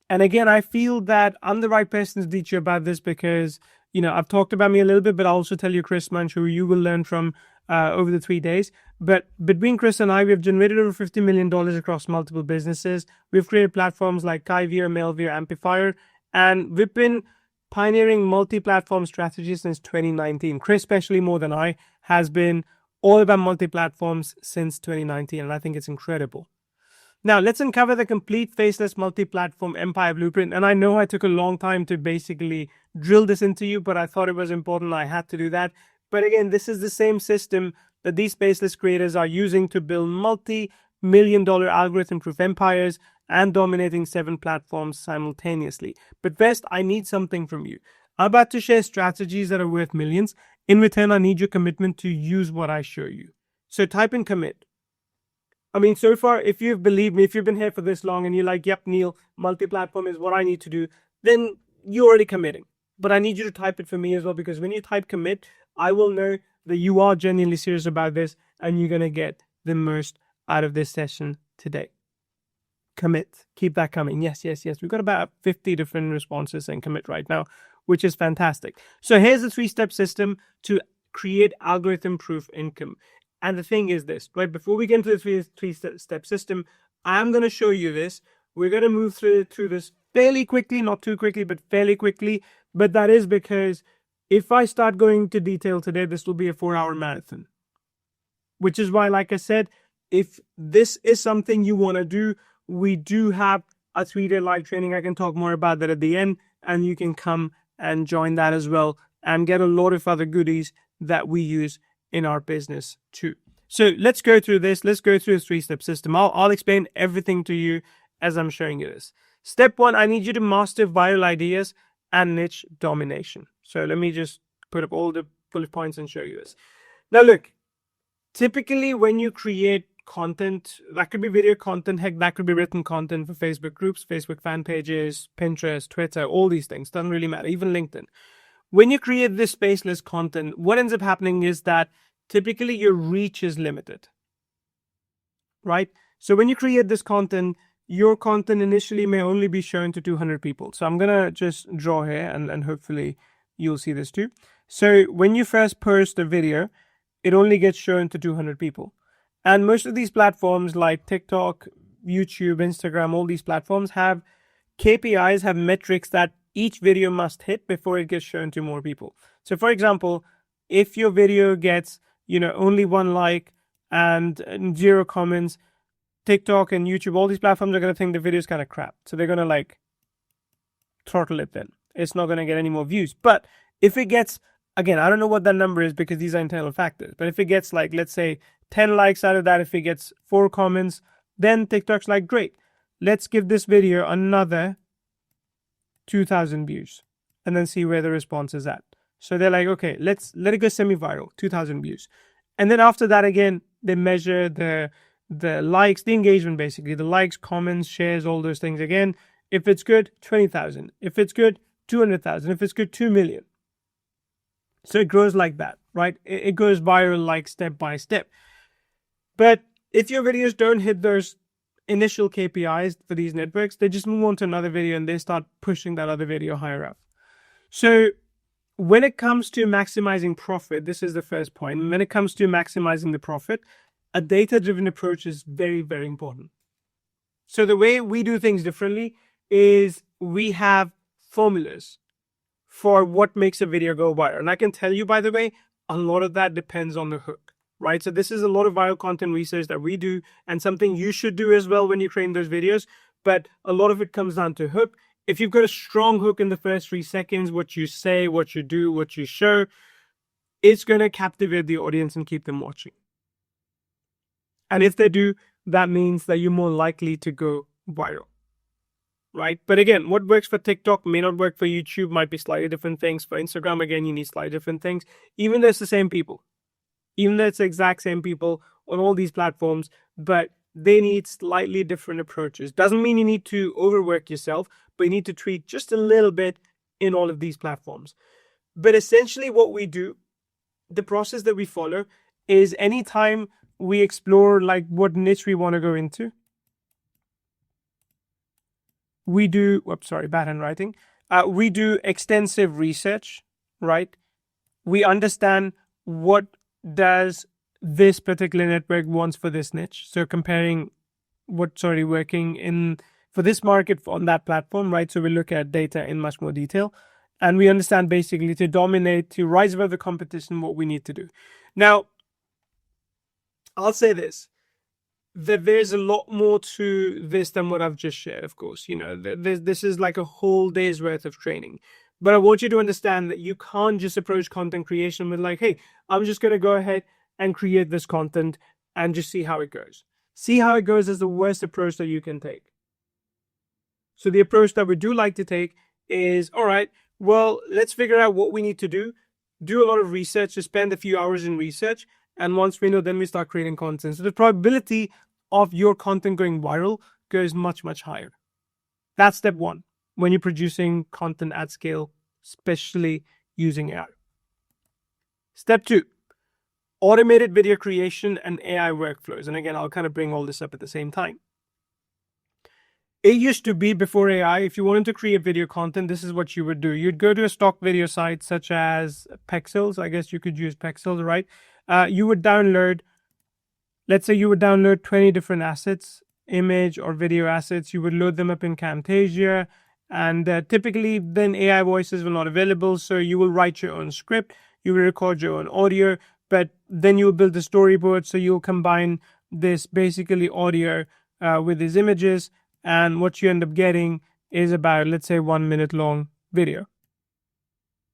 And again, I feel that I'm the right person to teach you about this because, I've talked about me a little bit, but I'll also tell you Chris Munch, who you will learn from over the 3 days. But between Chris and I, we have generated over $50 million across multiple businesses. We've created platforms like Kyvere, Mailvere, Amplifier, and we've been pioneering multi-platform strategies since 2019. Chris, especially more than I, has been all about multi-platforms since 2019, and I think it's incredible. Now, let's uncover the complete faceless multi-platform empire blueprint. And I know I took a long time to basically drill this into you, but I thought it was important. I had to do that. But again, this is the same system that these faceless creators are using to build multi-million-dollar algorithm-proof empires and dominating 7 platforms simultaneously. But first, I need something from you. I'm about to share strategies that are worth millions. In return, I need your commitment to use what I show you. So type in commit. So far, if you've believed me, if you've been here for this long and you're like, yep, Neil, multi-platform is what I need to do, then you're already committing. But I need you to type it for me as well, because when you type commit, I will know that you are genuinely serious about this and you're going to get the most out of this session today. Commit. Keep that coming. Yes. We've got about 50 different responses saying commit right now, which is fantastic. So here's the 3-step system to create algorithm-proof income. And the thing is this, right? Before we get into the three-step system, I'm going to show you this. We're going to move through this fairly quickly, not too quickly, but fairly quickly. But that is because if I start going into detail today, this will be a 4-hour marathon. Which is why, like I said, if this is something you want to do, we do have a 3-day live training. I can talk more about that at the end, and you can come and join that as well and get a lot of other goodies that we use in our business too. So let's go through this. Let's go through a 3-step system. I'll explain everything to you as I'm showing you this. Step 1, I need you to master viral ideas and niche domination. So let me just put up all the bullet points and show you this. Now look, typically when you create content, that could be video content, heck, that could be written content for Facebook groups, Facebook fan pages, Pinterest, Twitter, all these things, doesn't really matter, even LinkedIn. When you create this faceless content, what ends up happening is that typically your reach is limited, right? So when you create this content, your content initially may only be shown to 200 people. So I'm going to just draw here and hopefully you'll see this too. So when you first post a video, it only gets shown to 200 people. And most of these platforms like TikTok, YouTube, Instagram, all these platforms have KPIs, have metrics that each video must hit before it gets shown to more people. So for example, if your video gets, only 1 like and 0 comments, TikTok and YouTube, all these platforms are going to think the video is kind of crap. So they're going to throttle it then. It's not going to get any more views. But if it gets, again, I don't know what that number is because these are internal factors. But if it gets let's say 10 likes out of that, if it gets 4 comments, then TikTok's like, great, let's give this video another 2,000 views and then see where the response is at. So they're like, okay, let's let it go semi-viral, 2,000 views. And then after that, again, they measure the likes, the engagement, basically, the likes, comments, shares, all those things. Again, if it's good, 20,000. If it's good, 200,000. If it's good, 2 million. So it grows like that, right? It goes viral step by step. But if your videos don't hit those initial KPIs for these networks, they just move on to another video and they start pushing that other video higher up. So when it comes to maximizing profit, this is the first point. When it comes to maximizing the profit, a data-driven approach is very, very important. So the way we do things differently is we have formulas for what makes a video go viral. And I can tell you, by the way, a lot of that depends on the hook, right? So this is a lot of viral content research that we do and something you should do as well when you're creating those videos. But a lot of it comes down to hook. If you've got a strong hook in the first 3 seconds, what you say, what you do, what you show, it's going to captivate the audience and keep them watching. And if they do, that means that you're more likely to go viral, right? But again, what works for TikTok may not work for YouTube, might be slightly different things. For Instagram, again, you need slightly different things. Even though it's the same people, even though it's the exact same people on all these platforms, but they need slightly different approaches. Doesn't mean you need to overwork yourself, but you need to tweak just a little bit in all of these platforms. But essentially what we do, the process that we follow is anytime we explore what niche we want to go into, we do, bad handwriting. We do extensive research, right? We understand what does this particular network wants for this niche. So comparing what's already working in for this market on that platform, right? So we look at data in much more detail and we understand basically to dominate, to rise above the competition, what we need to do. Now, I'll say this, that there's a lot more to this than what I've just shared, of course. This is like a whole day's worth of training. But I want you to understand that you can't just approach content creation with hey, I'm just going to go ahead and create this content and just see how it goes. See how it goes is the worst approach that you can take. So the approach that we do like to take is, all right, well, let's figure out what we need to do a lot of research, to spend a few hours in research. And once we know, then we start creating content. So the probability of your content going viral goes much, much higher. That's step 1 when you're producing content at scale, especially using AI. Step 2, automated video creation and AI workflows. And again, I'll kind of bring all this up at the same time. It used to be, before AI, if you wanted to create video content, this is what you would do. You'd go to a stock video site such as Pexels. I guess you could use Pexels, right? You would download, let's say you would download 20 different assets, image or video assets. You would load them up in Camtasia, and typically then AI voices were not available. So you will write your own script, you will record your own audio, but then you'll build a storyboard. So you'll combine this basically audio with these images. And what you end up getting is about, let's say, 1 minute long video,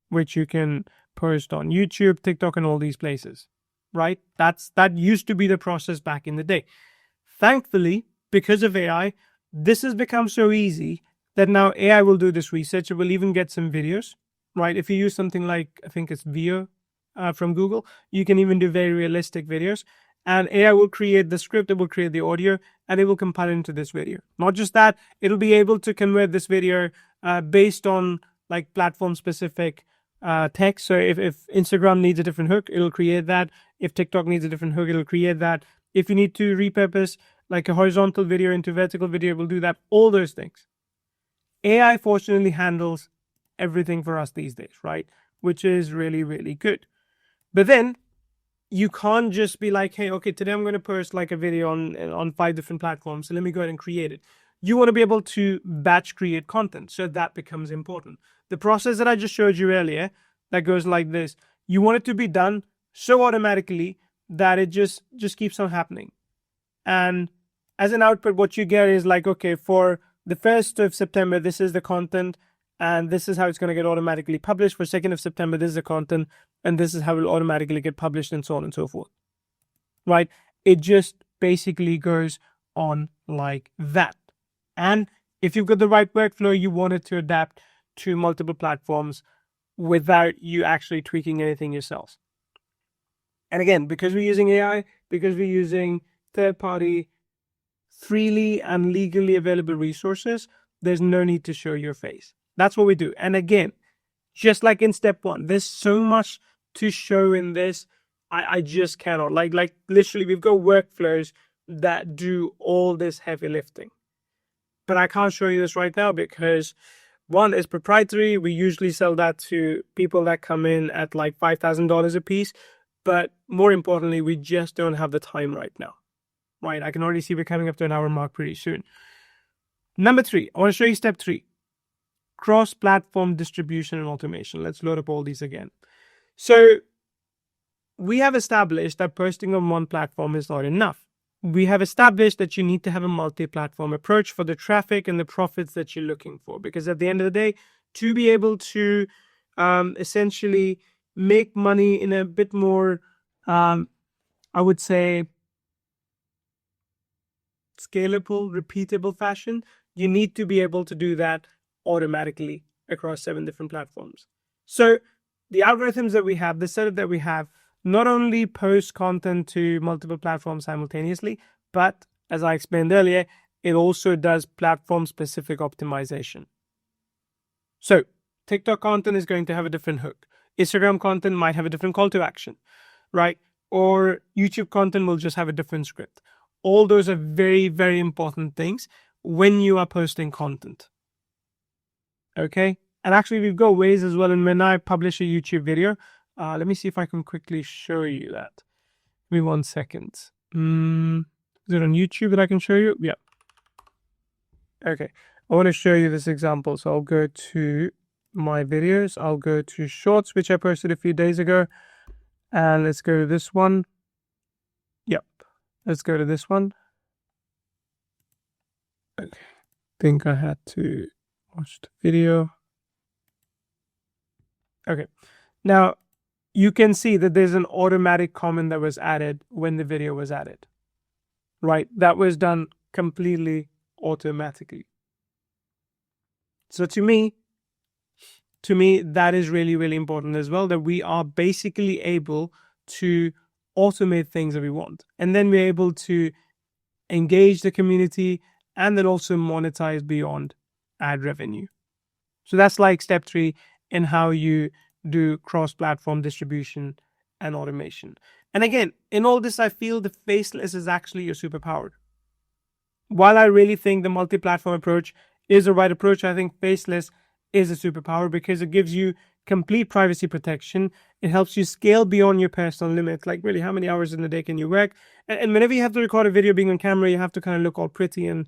which you can post on YouTube, TikTok, and all these places, right? That used to be the process back in the day. Thankfully, because of AI, this has become so easy that now AI will do this research. It will even get some videos, right? If you use something like, I think it's Veo, from Google. You can even do very realistic videos. And AI will create the script, it will create the audio, and it will compile it into this video. Not just that, it'll be able to convert this video based on like platform specific text. So if Instagram needs a different hook, it'll create that. If TikTok needs a different hook, it'll create that. If you need to repurpose like a horizontal video into vertical video, it will do that. All those things. AI fortunately handles everything for us these days, right? Which is really, really good. But then you can't just be like, hey, okay, today I'm going to post like a video on 5 different platforms. So let me go ahead and create it. You want to be able to batch create content. So that becomes important. The process that I just showed you earlier that goes like this, you want it to be done so automatically that it just keeps on happening. And as an output, what you get is like, okay, for the 1st of September, this is the content, and this is how it's going to get automatically published. For 2nd of September, this is the content, and this is how it will automatically get published, and so on and so forth. Right? It just basically goes on like that. And if you've got the right workflow, you want it to adapt to multiple platforms without you actually tweaking anything yourselves. And again, because we're using AI, because we're using third-party, freely and legally available resources, there's no need to show your face. That's what we do. And again, just like in step 1, there's so much to show in this. I just cannot. Like literally, we've got workflows that do all this heavy lifting. But I can't show you this right now because 1 is proprietary. We usually sell that to people that come in at like $5,000 a piece. But more importantly, we just don't have the time right now. Right? I can already see we're coming up to an hour mark pretty soon. Number 3, I want to show you step 3. Cross-platform distribution and automation. Let's load up all these again. So we have established that posting on one platform is not enough. We have established that you need to have a multi-platform approach for the traffic and the profits that you're looking for. Because at the end of the day, to be able to essentially make money in a bit more, I would say, scalable, repeatable fashion, you need to be able to do that automatically across 7 different platforms. So the algorithms that we have, the setup that we have, not only post content to multiple platforms simultaneously, but as I explained earlier, it also does platform-specific optimization. So TikTok content is going to have a different hook. Instagram content might have a different call to action, right? Or YouTube content will just have a different script. All those are very, very important things when you are posting content. Okay? And actually, we've got ways as well. And when I publish a YouTube video, let me see if I can quickly show you that. Give me 1 second. Is it on YouTube that I can show you? Yeah. Okay. I want to show you this example. So I'll go to my videos. I'll go to Shorts, which I posted a few days ago. And let's go to this one. Yep. Let's go to this one. Okay. I think I had to watch the video. Okay. Now, you can see that there's an automatic comment that was added when the video was added. Right? That was done completely automatically. So to me, that is really, really important as well, that we are basically able to automate things that we want. And then we're able to engage the community and then also monetize beyond ad revenue. So that's like step 3 in how you do cross-platform distribution and automation. And again, in all this, I feel the faceless is actually your superpower. While I really think the multi-platform approach is the right approach, I think faceless is a superpower because it gives you complete privacy protection. It helps you scale beyond your personal limits. Like really, how many hours in a day can you work? And whenever you have to record a video being on camera, you have to kind of look all pretty and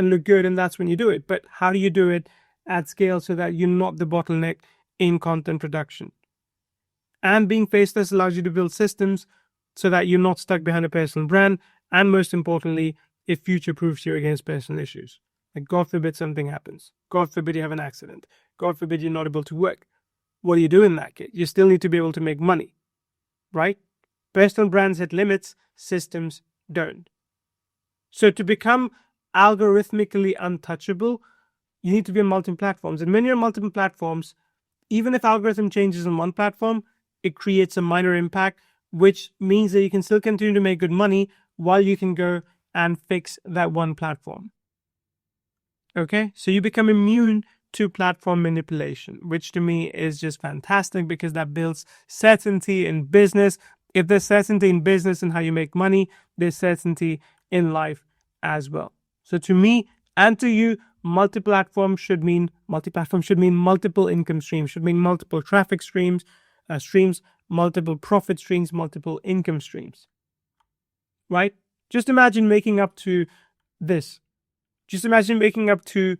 look good. And that's when you do it. But how do you do it at scale so that you're not the bottleneck in content production? And being faceless allows you to build systems so that you're not stuck behind a personal brand. And most importantly, it future-proofs you against personal issues. Like God forbid something happens. God forbid you have an accident. God forbid you're not able to work. What do you do in that case? You still need to be able to make money, right? Personal brands hit limits, systems don't. So to become algorithmically untouchable, you need to be on multiple platforms. And when you're on multiple platforms, even if algorithm changes on one platform, it creates a minor impact, which means that you can still continue to make good money while you can go and fix that one platform. Okay, so you become immune to platform manipulation, which to me is just fantastic because that builds certainty in business. If there's certainty in business and how you make money, there's certainty in life as well. So to me and to you, multi-platform should mean multiple income streams, should mean multiple traffic streams, multiple profit streams, multiple income streams. Right? Just imagine waking up to this. Just imagine waking up to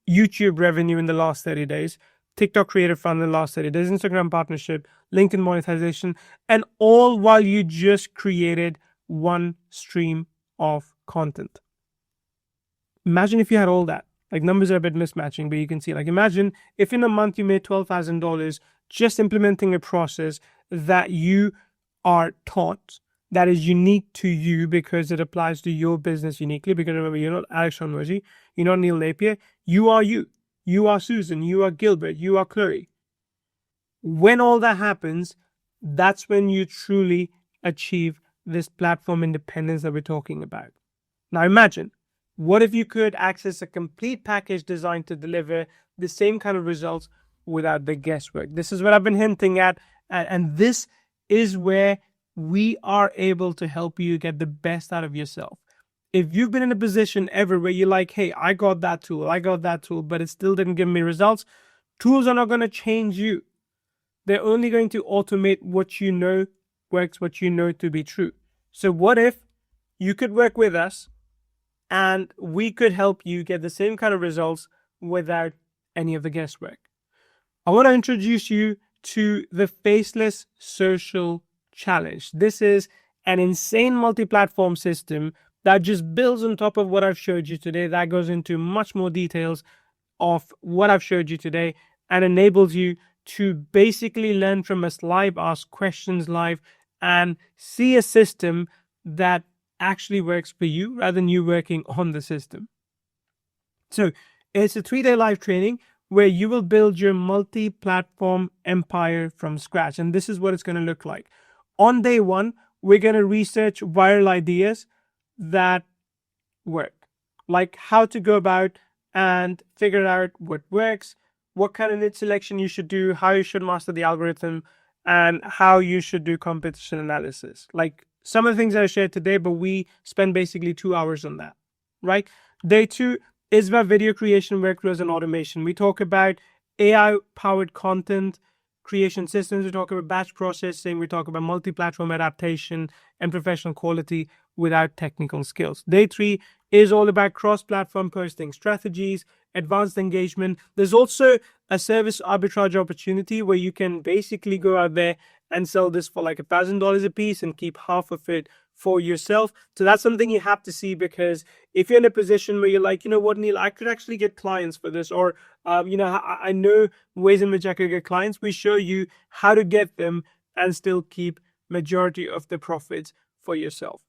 YouTube revenue in the last 30 days, TikTok Creator Fund in the last 30 days, Instagram partnership, LinkedIn monetization, and all while you just created one stream of content. Imagine if you had all that. Like, numbers are a bit mismatching, but you can see, like, imagine if in a month you made $12,000 just implementing a process that you are taught that is unique to you because it applies to your business uniquely. Because remember, you're not Alex Shonwaji, you're not Neil Napier, you are you. You are Susan, you are Gilbert, you are Chloe. When all that happens, that's when you truly achieve this platform independence that we're talking about. Now imagine, what if you could access a complete package designed to deliver the same kind of results without the guesswork? This is what I've been hinting at, and this is where we are able to help you get the best out of yourself. If you've been in a position ever where you're like, hey, I got that tool, but it still didn't give me results, tools are not going to change you. They're only going to automate what you know works, what you know to be true. So what if you could work with us and we could help you get the same kind of results without any of the guesswork? I want to introduce you to the Faceless Social Challenge. This is an insane multi-platform system that just builds on top of what I've showed you today, that goes into much more details of what I've showed you today and enables you to basically learn from us live, ask questions live, and see a system that actually works for you rather than you working on the system. So it's a 3-day live training where you will build your multi-platform empire from scratch. And this is what it's going to look like. On day 1, we're going to research viral ideas that work, like how to go about and figure out what works, what kind of niche selection you should do, how you should master the algorithm, and how you should do competition analysis. Like some of the things I shared today, but we spend basically 2 hours on that, right? Day 2 is about video creation, workflows, and automation. We talk about AI-powered content creation systems. We talk about batch processing. We talk about multi-platform adaptation and professional quality without technical skills. Day 3 is all about cross-platform posting strategies, advanced engagement. There's also a service arbitrage opportunity where you can basically go out there and sell this for like $1,000 a piece and keep half of it for yourself. So that's something you have to see, because if you're in a position where you're like, you know what, Neil, I could actually get clients for this, or I know ways in which I could get clients, we show you how to get them and still keep majority of the profits for yourself.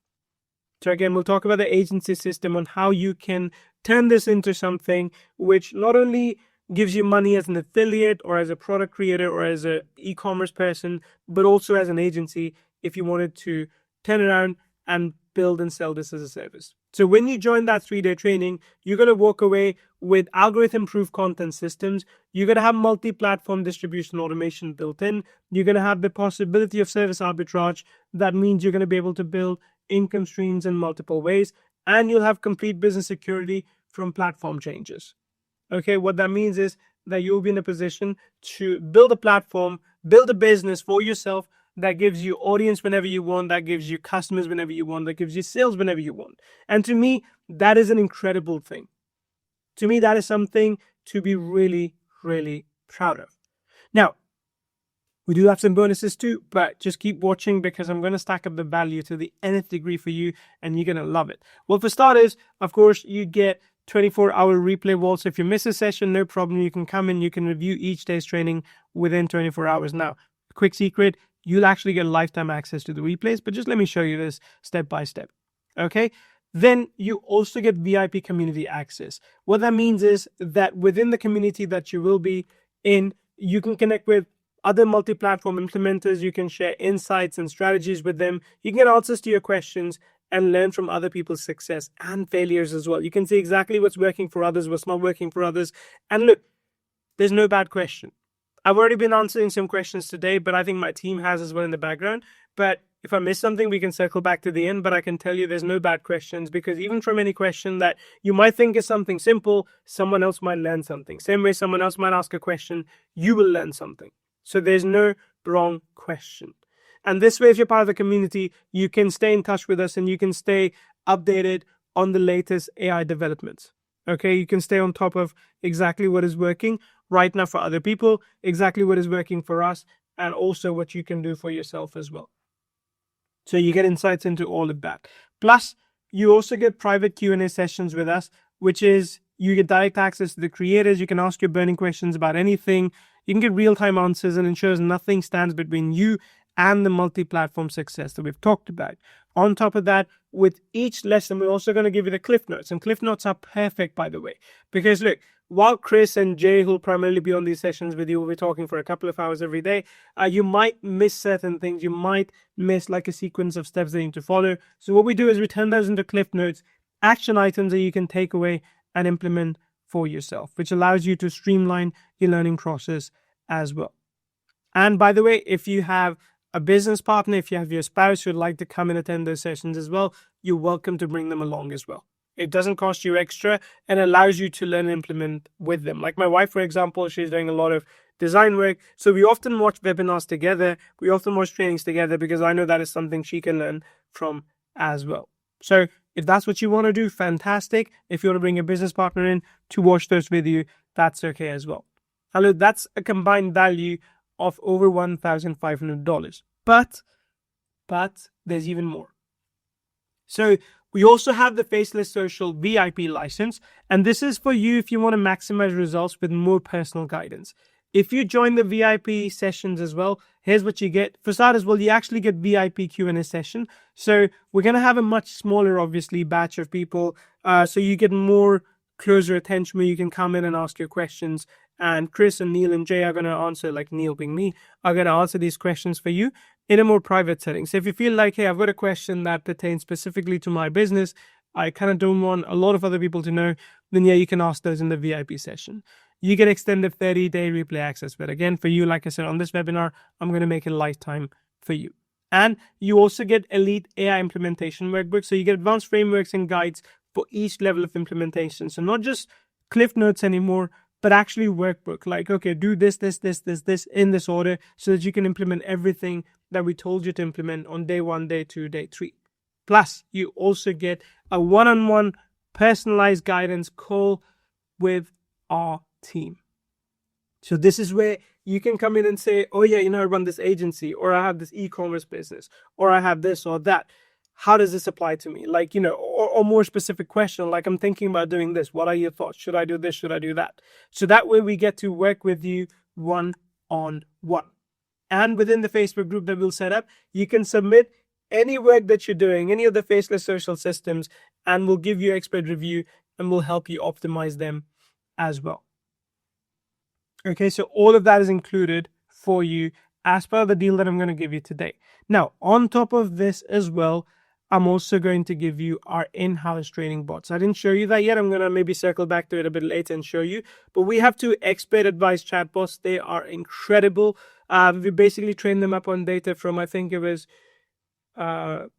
So again, we'll talk about the agency system on how you can turn this into something which not only gives you money as an affiliate or as a product creator or as an e-commerce person, but also as an agency if you wanted to turn around and build and sell this as a service. So when you join that 3-day training, you're going to walk away with algorithm-proof content systems. You're going to have multi-platform distribution automation built in. You're going to have the possibility of service arbitrage. That means you're going to be able to build income streams in multiple ways, and you'll have complete business security from platform changes. Okay, what that means is that you'll be in a position to build a platform, build a business for yourself that gives you audience whenever you want, that gives you customers whenever you want, that gives you sales whenever you want. And to me, that is an incredible thing. To me, that is something to be really, really proud of. Now, we do have some bonuses too, but just keep watching because I'm going to stack up the value to the nth degree for you and you're going to love it. Well, for starters, of course, you get 24-hour replay wall. So if you miss a session, no problem. You can come in, you can review each day's training within 24 hours. Now, quick secret, you'll actually get lifetime access to the replays, but just let me show you this step by step. Okay. Then you also get VIP community access. What that means is that within the community that you will be in, you can connect with other multi-platform implementers. You can share insights and strategies with them. You can get answers to your questions and learn from other people's success and failures as well. You can see exactly what's working for others, what's not working for others. And look, there's no bad question. I've already been answering some questions today, but I think my team has as well in the background. But if I miss something, we can circle back to the end. But I can tell you there's no bad questions, because even from any question that you might think is something simple, someone else might learn something. Same way someone else might ask a question, you will learn something. So there's no wrong question. And this way, if you're part of the community, you can stay in touch with us and you can stay updated on the latest AI developments. Okay, you can stay on top of exactly what is working right now for other people, exactly what is working for us, and also what you can do for yourself as well. So you get insights into all of that. Plus, you also get private Q&A sessions with us, which is you get direct access to the creators. You can ask your burning questions about anything. You can get real-time answers, and ensures nothing stands between you and the multi-platform success that we've talked about. On top of that, with each lesson, we're also going to give you the Cliff Notes. And Cliff Notes are perfect, by the way, because look, while Chris and Jay, who'll primarily be on these sessions with you, will be talking for a couple of hours every day, you might miss certain things. You might miss like a sequence of steps that you need to follow. So what we do is we turn those into Cliff Notes, action items that you can take away and implement for yourself, which allows you to streamline your learning process as well. And by the way, if you have a business partner, if you have your spouse who'd like to come and attend those sessions as well, you're welcome to bring them along as well. It doesn't cost you extra and allows you to learn and implement with them. Like my wife, for example, she's doing a lot of design work. So we often watch webinars together. We often watch trainings together, because I know that is something she can learn from as well. So if that's what you want to do, fantastic. If you want to bring a business partner in to watch those with you, that's okay as well. Hello, that's a combined value of over $1,500. But there's even more. So we also have the Faceless Social VIP license, and this is for you if you want to maximize results with more personal guidance. If you join the VIP sessions as well, here's what you get. For starters, well, you actually get VIP Q&A session. So we're going to have a much smaller, obviously, batch of people. So you get more closer attention where you can come in and ask your questions. And Chris and Neil and Jay are going to answer, like Neil being me, are going to answer these questions for you in a more private setting. So if you feel like, hey, I've got a question that pertains specifically to my business, I kind of don't want a lot of other people to know, then yeah, you can ask those in the VIP session. You get extended 30-day replay access. But again, for you, like I said, on this webinar, I'm going to make it lifetime for you. And you also get elite AI implementation workbooks. So you get advanced frameworks and guides for each level of implementation. So not just Cliff Notes anymore, but actually workbook. Like, okay, do this in this order, so that you can implement everything that we told you to implement on day 1, day 2, day 3. Plus, you also get a one-on-one personalized guidance call with our team. So this is where you can come in and say, oh yeah, I run this agency, or I have this e-commerce business, or I have this or that. How does this apply to me? Like, or more specific question, like I'm thinking about doing this. What are your thoughts? Should I do this? Should I do that? So that way we get to work with you one-on-one. And within the Facebook group that we'll set up, you can submit any work that you're doing, any of the Faceless Social systems, and we'll give you expert review and we'll help you optimize them as well. Okay, so all of that is included for you as per the deal that I'm going to give you today. Now, on top of this as well, I'm also going to give you our in-house training bots. I didn't show you that yet. I'm going to maybe circle back to it a bit later and show you. But we have 2 expert advice chatbots. They are incredible. We basically trained them up on data from, I think it was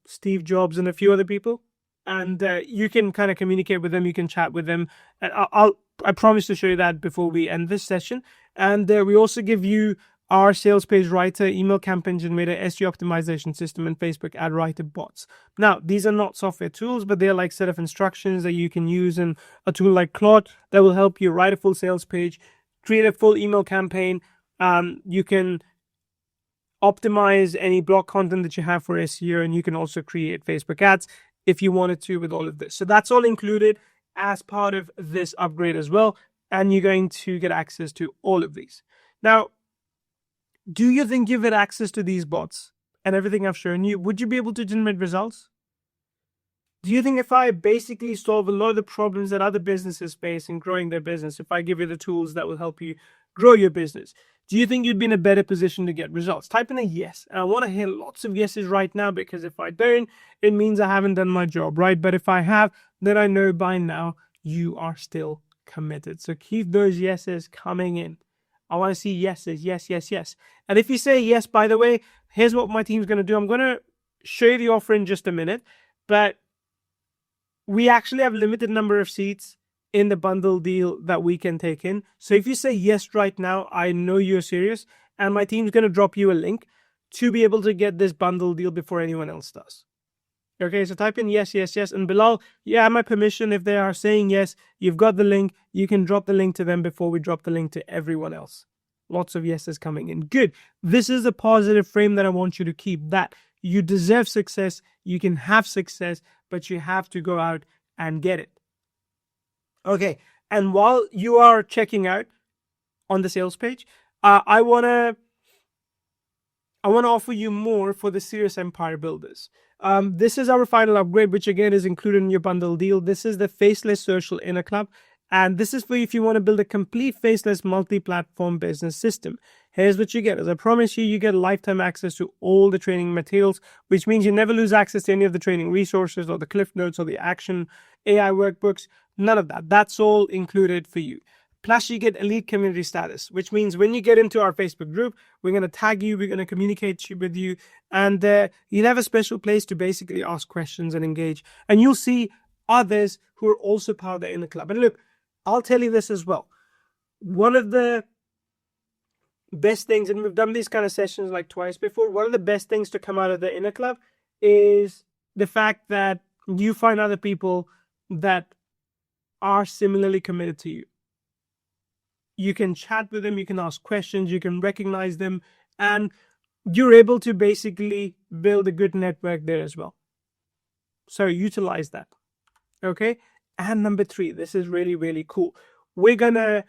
Steve Jobs and a few other people. And you can kind of communicate with them. You can chat with them. And I promise to show you that before we end this session. And we also give you our sales page writer, email campaign generator, SEO optimization system, and Facebook ad writer bots. Now, these are not software tools, but they're like set of instructions that you can use in a tool like Claude that will help you write a full sales page, create a full email campaign. You can optimize any blog content that you have for SEO, and you can also create Facebook ads if you wanted to with all of this. So that's all included as part of this upgrade as well, and you're going to get access to all of these. Now, do you think you get access to these bots and everything I've shown you, would you be able to generate results? Do you think if I basically solve a lot of the problems that other businesses face in growing their business, if I give you the tools that will help you grow your business, Do you think you'd be in a better position to get results? Type in a yes. And I want to hear lots of yeses right now, because if I don't, it means I haven't done my job, right? But if I have, then I know by now you are still committed. So keep those yeses coming in. I want to see yeses, yes, yes, yes. And if you say yes, by the way, here's what my team's going to do. I'm going to show you the offer in just a minute, but we actually have a limited number of seats in the bundle deal that we can take in. So if you say yes right now, I know you're serious, and my team's going to drop you a link to be able to get this bundle deal before anyone else does. Okay, so type in yes, yes, yes. And Bilal, you have my permission. If they are saying yes, you've got the link. You can drop the link to them before we drop the link to everyone else. Lots of yeses coming in. Good. This is a positive frame that I want you to keep. That you deserve success. You can have success, but you have to go out and get it. Okay. And while you are checking out on the sales page, I want to offer you more for the serious empire builders. This is our final upgrade, which again is included in your bundle deal. This is the Faceless Social Inner Club. And this is for you if you want to build a complete faceless multi-platform business system. Here's what you get. As I promise you, you get lifetime access to all the training materials, which means you never lose access to any of the training resources or the cliff notes or the action AI workbooks. None of that. That's all included for you. Plus, you get elite community status, which means when you get into our Facebook group, we're going to tag you, we're going to communicate with you, and you'll have a special place to basically ask questions and engage. And you'll see others who are also part of the inner club. And look, I'll tell you this as well. One of the best things, and we've done these kind of sessions like twice before, one of the best things to come out of the inner club is the fact that you find other people that are similarly committed to you. You can chat with them, you can ask questions, you can recognize them, and you're able to basically build a good network there as well. So utilize that. Okay. And number 3, this is really, really cool. We're going to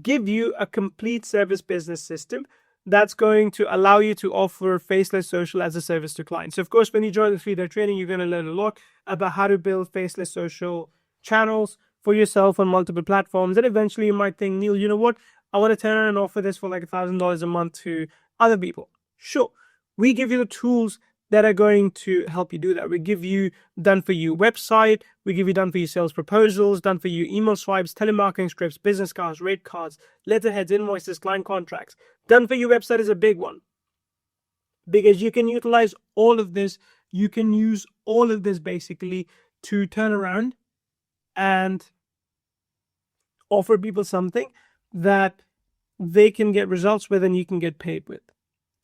give you a complete service business system that's going to allow you to offer Faceless Social as a service to clients. So of course, when you join the 3-day training, you're going to learn a lot about how to build Faceless Social channels for yourself on multiple platforms. And eventually you might think, Neil, you know what? I want to turn around and offer this for like $1,000 a month to other people. Sure. We give you the tools that are going to help you do that. We give you done for you website, we give you done for you sales proposals, done for you email swipes, telemarketing scripts, business cards, rate cards, letterheads, invoices, client contracts. Done for you website is a big one, because you can utilize all of this. You can use all of this basically to turn around and offer people something that they can get results with and you can get paid with.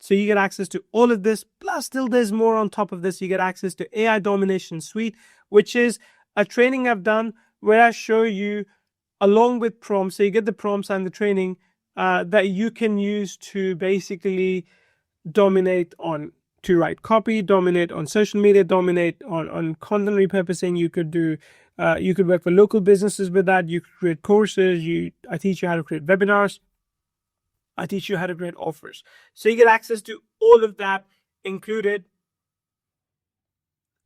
So you get access to all of this, plus still there's more on top of this. You get access to AI Domination Suite, which is a training I've done where I show you along with prompts. So you get the prompts and the training that you can use to basically dominate on, to write copy, dominate on social media, dominate on content repurposing. You could do, you could work for local businesses with that. You could create courses. I teach you how to create webinars. I teach you how to create offers. So you get access to all of that included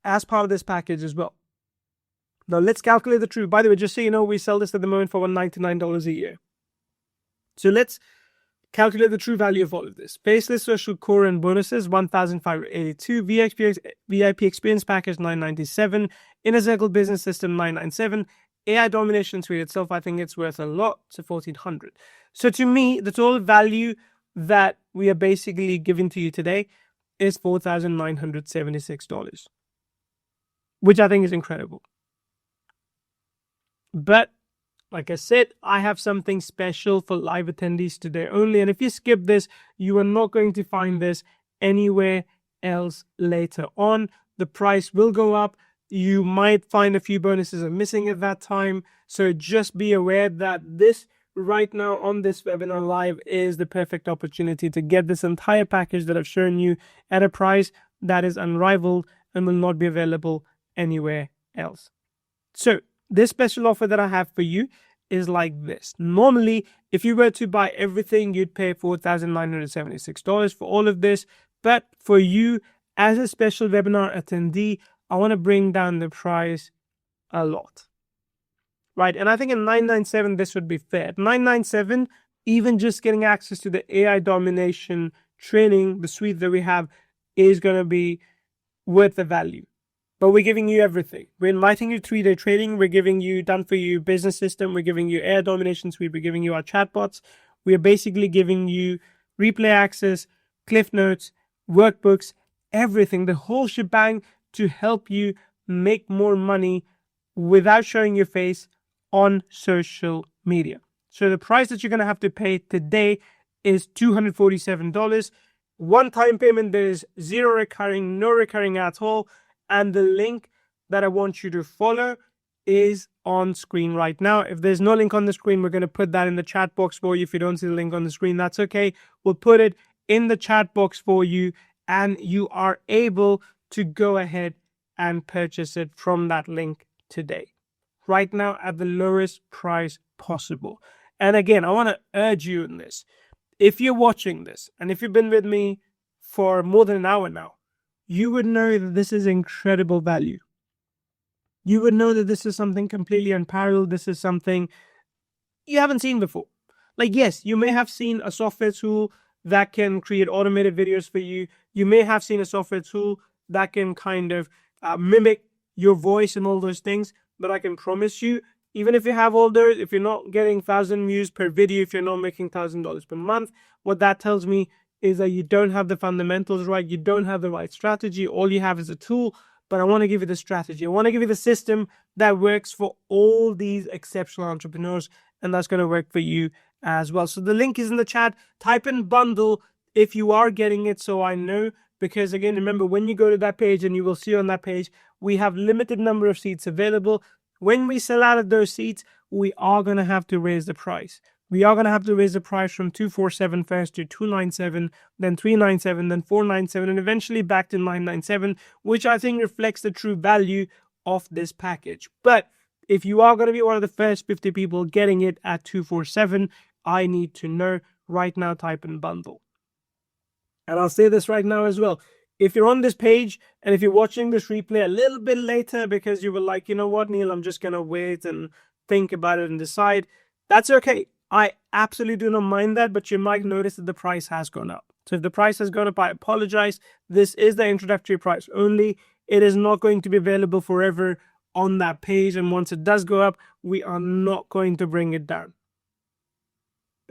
as part of this package as well. Now let's calculate the true. By the way, just so you know, we sell this at the moment for $199 a year. So let's calculate the true value of all of this. Faceless Social Core and bonuses, $1,582. VIP Experience Package, $997. Inner Circle Business System, $997. AI Domination Suite itself, I think it's worth a lot, so $1,400. So to me, the total value that we are basically giving to you today is $4,976, which I think is incredible. But like I said, I have something special for live attendees today only. And if you skip this, you are not going to find this anywhere else later on. The price will go up. You might find a few bonuses are missing at that time. So just be aware that this right now on this webinar live is the perfect opportunity to get this entire package that I've shown you at a price that is unrivaled and will not be available anywhere else. So this special offer that I have for you is like this. Normally, if you were to buy everything, you'd pay $4,976 for all of this. But for you as a special webinar attendee, I want to bring down the price a lot, right? And I think at $997, this would be fair. At $997, even just getting access to the AI domination training, the suite that we have, is going to be worth the value. But we're giving you everything. We're inviting you 3-day training. We're giving you done for you business system. We're giving you AI domination suite. We're giving you our chatbots. We are basically giving you replay access, cliff notes, workbooks, everything, the whole shebang to help you make more money without showing your face on social media. So the price that you're going to have to pay today is $247. One-time payment. There is zero recurring, no recurring at all. And the link that I want you to follow is on screen right now. If there's no link on the screen, we're going to put that in the chat box for you. If you don't see the link on the screen, that's okay. We'll put it in the chat box for you, and you are able to go ahead and purchase it from that link today, right now, at the lowest price possible. And again, I want to urge you in this. If you're watching this, and if you've been with me for more than an hour now, you would know that this is incredible value. You would know that this is something completely unparalleled. This is something you haven't seen before. Like, yes, you may have seen a software tool that can create automated videos for you. You may have seen a software tool that can kind of mimic your voice and all those things. But I can promise you, even if you have all those, if you're not getting 1,000 views per video, if you're not making $1,000 per month, what that tells me is that you don't have the fundamentals right. You don't have the right strategy. All you have is a tool. But I want to give you the strategy. I want to give you the system that works for all these exceptional entrepreneurs, and that's going to work for you as well. So the link is in the chat. Type in bundle if you are getting it, so I know. Because again, remember, when you go to that page, and you will see on that page, we have limited number of seats available. When we sell out of those seats, we are going to have to raise the price. We are going to have to raise the price from $247 first to $297, then $397, then $497, and eventually back to $997, which I think reflects the true value of this package. But if you are going to be one of the first 50 people getting it at $247, I need to know. Right now, type in bundle. And I'll say this right now as well. If you're on this page, and if you're watching this replay a little bit later because you were like, you know what, Neil, I'm just going to wait and think about it and decide, that's okay. I absolutely do not mind that, but you might notice that the price has gone up. So if the price has gone up, I apologize. This is the introductory price only. It is not going to be available forever on that page. And once it does go up, we are not going to bring it down.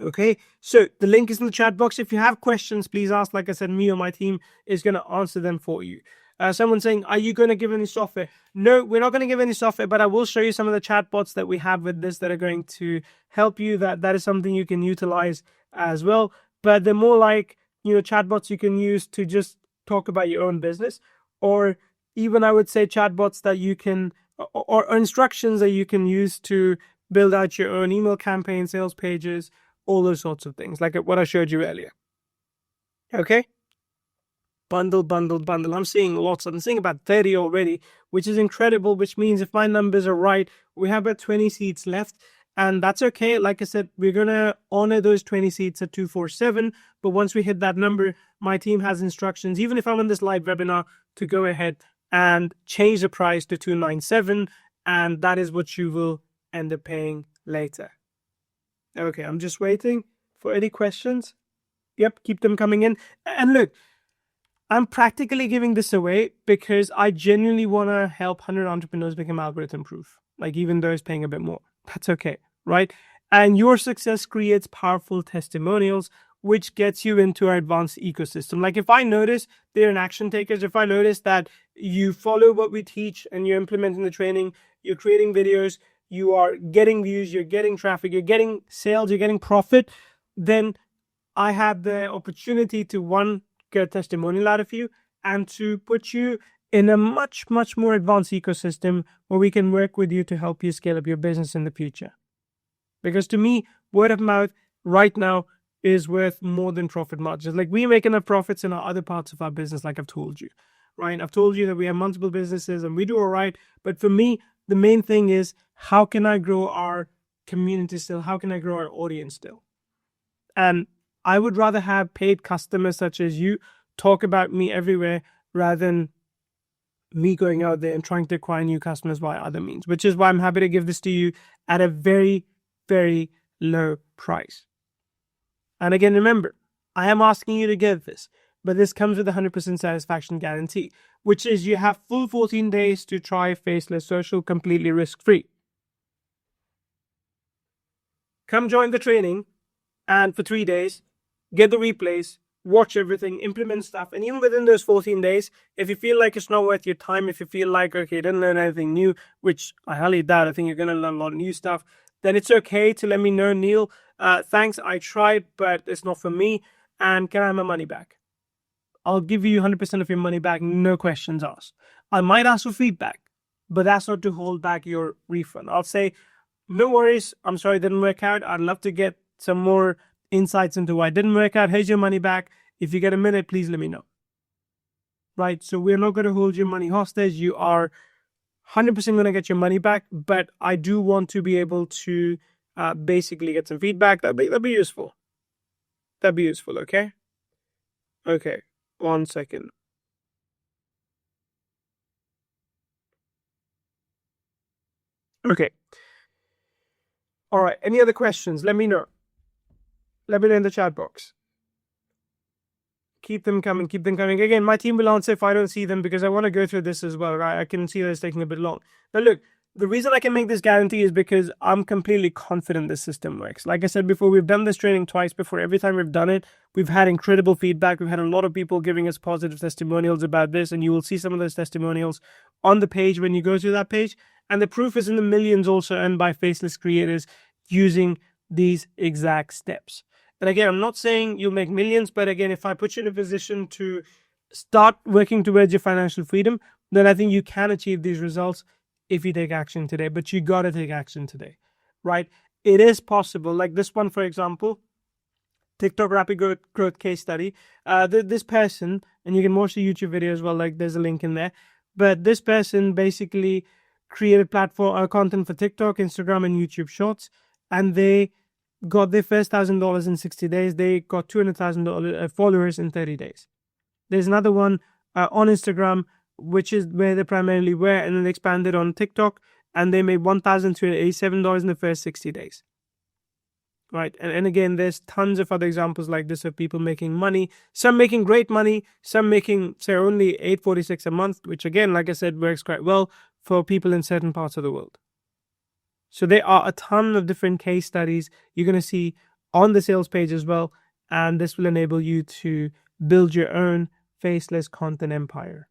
Okay, so the link is in the chat box. If you have questions, please ask. Like I said, me or my team is going to answer them for you. Someone saying, are you going to give any software? No, we're not going to give any software, but I will show you some of the chatbots that we have with this that are going to help you. That is something you can utilize as well. But they're more like, chatbots you can use to just talk about your own business, or even I would say chatbots that you can, or instructions that you can use to build out your own email campaign, sales pages, all those sorts of things, like what I showed you earlier. Okay. Bundle. I'm seeing lots. I'm seeing about 30 already, which is incredible, which means if my numbers are right, we have about 20 seats left. And that's okay. Like I said, we're going to honor those 20 seats at 247. But once we hit that number, my team has instructions, even if I'm in this live webinar, to go ahead and change the price to 297. And that is what you will end up paying later. Okay, I'm just waiting for any questions. Yep, keep them coming in. And look, I'm practically giving this away because I genuinely want to help 100 entrepreneurs become algorithm proof, like even those paying a bit more. That's okay, right? And your success creates powerful testimonials, which gets you into our advanced ecosystem. Like if I notice they're an action takers, if I notice that you follow what we teach and you're implementing the training, you're creating videos, you are getting views, you're getting traffic, you're getting sales, you're getting profit, then I have the opportunity to, one, get a testimonial out of you, and to put you in a much, much more advanced ecosystem where we can work with you to help you scale up your business in the future. Because to me, word of mouth right now is worth more than profit margins. Like we make enough profits in our other parts of our business, like I've told you, right? I've told you that we have multiple businesses and we do all right. But for me, the main thing is, how can I grow our community still? How can I grow our audience still? And I would rather have paid customers such as you talk about me everywhere rather than me going out there and trying to acquire new customers via other means, which is why I'm happy to give this to you at a very, very low price. And again, remember, I am asking you to get this, but this comes with a 100% satisfaction guarantee, which is you have full 14 days to try Faceless Social completely risk-free. Come join the training, and for 3 days, get the replays, watch everything, implement stuff. And even within those 14 days, if you feel like it's not worth your time, if you feel like, okay, you didn't learn anything new, which I highly doubt, I think you're going to learn a lot of new stuff, then it's okay to let me know, Neil, thanks, I tried, but it's not for me, and can I have my money back? I'll give you 100% of your money back, no questions asked. I might ask for feedback, but that's not to hold back your refund. I'll say, no worries, I'm sorry it didn't work out. I'd love to get some more insights into why it didn't work out. Here's your money back. If you get a minute, please let me know. Right? So we're not going to hold your money hostage. You are 100% going to get your money back, but I do want to be able to basically get some feedback. That'd be useful. That'd be useful, okay? Okay, 1 second. Okay. All right, any other questions? Let me know. Let me know in the chat box. Keep them coming, keep them coming. Again, my team will answer if I don't see them because I want to go through this as well, right? I can see that it's taking a bit long. Now look, the reason I can make this guarantee is because I'm completely confident this system works. Like I said before, we've done this training twice before. Every time we've done it, we've had incredible feedback. We've had a lot of people giving us positive testimonials about this, and you will see some of those testimonials on the page when you go to that page. And the proof is in the millions also earned by faceless creators using these exact steps. And again, I'm not saying you'll make millions, but again, if I put you in a position to start working towards your financial freedom, then I think you can achieve these results if you take action today. But you got to take action today, right? It is possible. Like this one, for example, TikTok rapid growth case study. This person, and you can watch the YouTube video as well, like there's a link in there. But this person basically created platform content for TikTok, Instagram, and YouTube Shorts, and they got their first $1,000 in 60 days. They got 200,000 followers in 30 days. There's another one on Instagram, which is where they primarily were, and then they expanded on TikTok, and they made $1,287 in the first 60 days. Right, and again, there's tons of other examples like this of people making money. Some making great money, some making, say, only $846 a month, which again, like I said, works quite well for people in certain parts of the world. So there are a ton of different case studies you're going to see on the sales page as well, and this will enable you to build your own faceless content empire.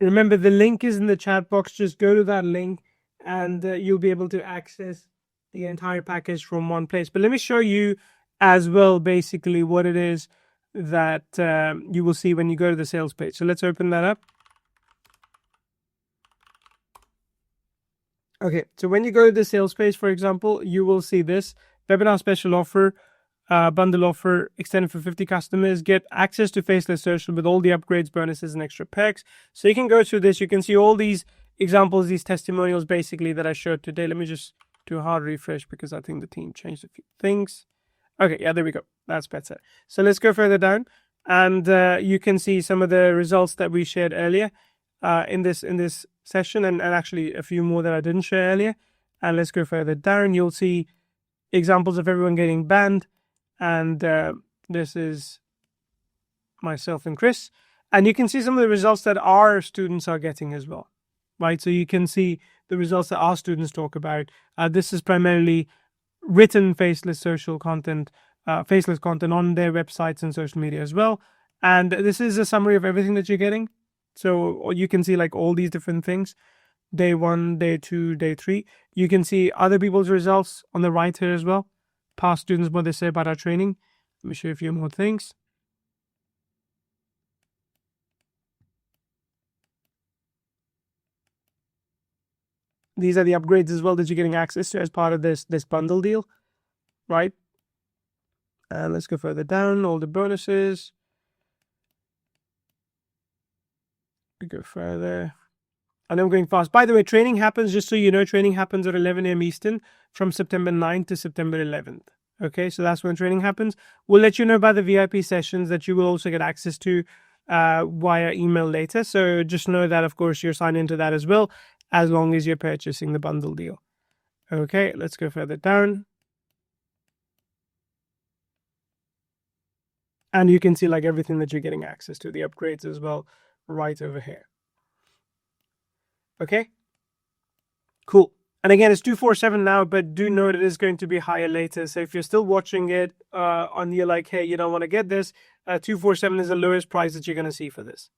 Remember, the link is in the chat box. Just go to that link and you'll be able to access the entire package from one place. But let me show you as well basically what it is that you will see when you go to the sales page. So let's open that up. Okay, so when you go to the sales page, for example, you will see this webinar special offer, bundle offer extended for 50 customers. Get access to Faceless Social with all the upgrades, bonuses, and extra perks. So you can go through this. You can see all these examples, these testimonials basically that I showed today. Let me just do a hard refresh because I think the team changed a few things. Okay, yeah, there we go. That's better. So let's go further down, and you can see some of the results that we shared earlier in this session, and actually a few more that I didn't share earlier. And let's go further down. You'll see examples of everyone getting banned, and this is myself and Chris, and you can see some of the results that our students are getting as well, right? So you can see the results that our students talk about. This is primarily written faceless social content, faceless content on their websites and social media as well. And this is a summary of everything that you're getting. So you can see like all these different things, day 1, day 2, day 3. You can see other people's results on the right here as well. Past students, what they say about our training. Let me show you a few more things. These are the upgrades as well that you're getting access to as part of this bundle deal, right? And let's go further down, all the bonuses. We go further. I know I'm going fast. By the way, training happens, just so you know, training happens at 11 a.m. Eastern from September 9th to September 11th. Okay, so that's when training happens. We'll let you know about the VIP sessions that you will also get access to via email later. So just know that, of course, you're signed into that as well, as long as you're purchasing the bundle deal. Okay, let's go further down. And you can see like everything that you're getting access to, the upgrades as well, right over here. Okay, cool. And again, it's 247 now, but do note it is going to be higher later. So if you're still watching it on, you're like, hey, you don't want to get this, 247 is the lowest price that you're going to see for this.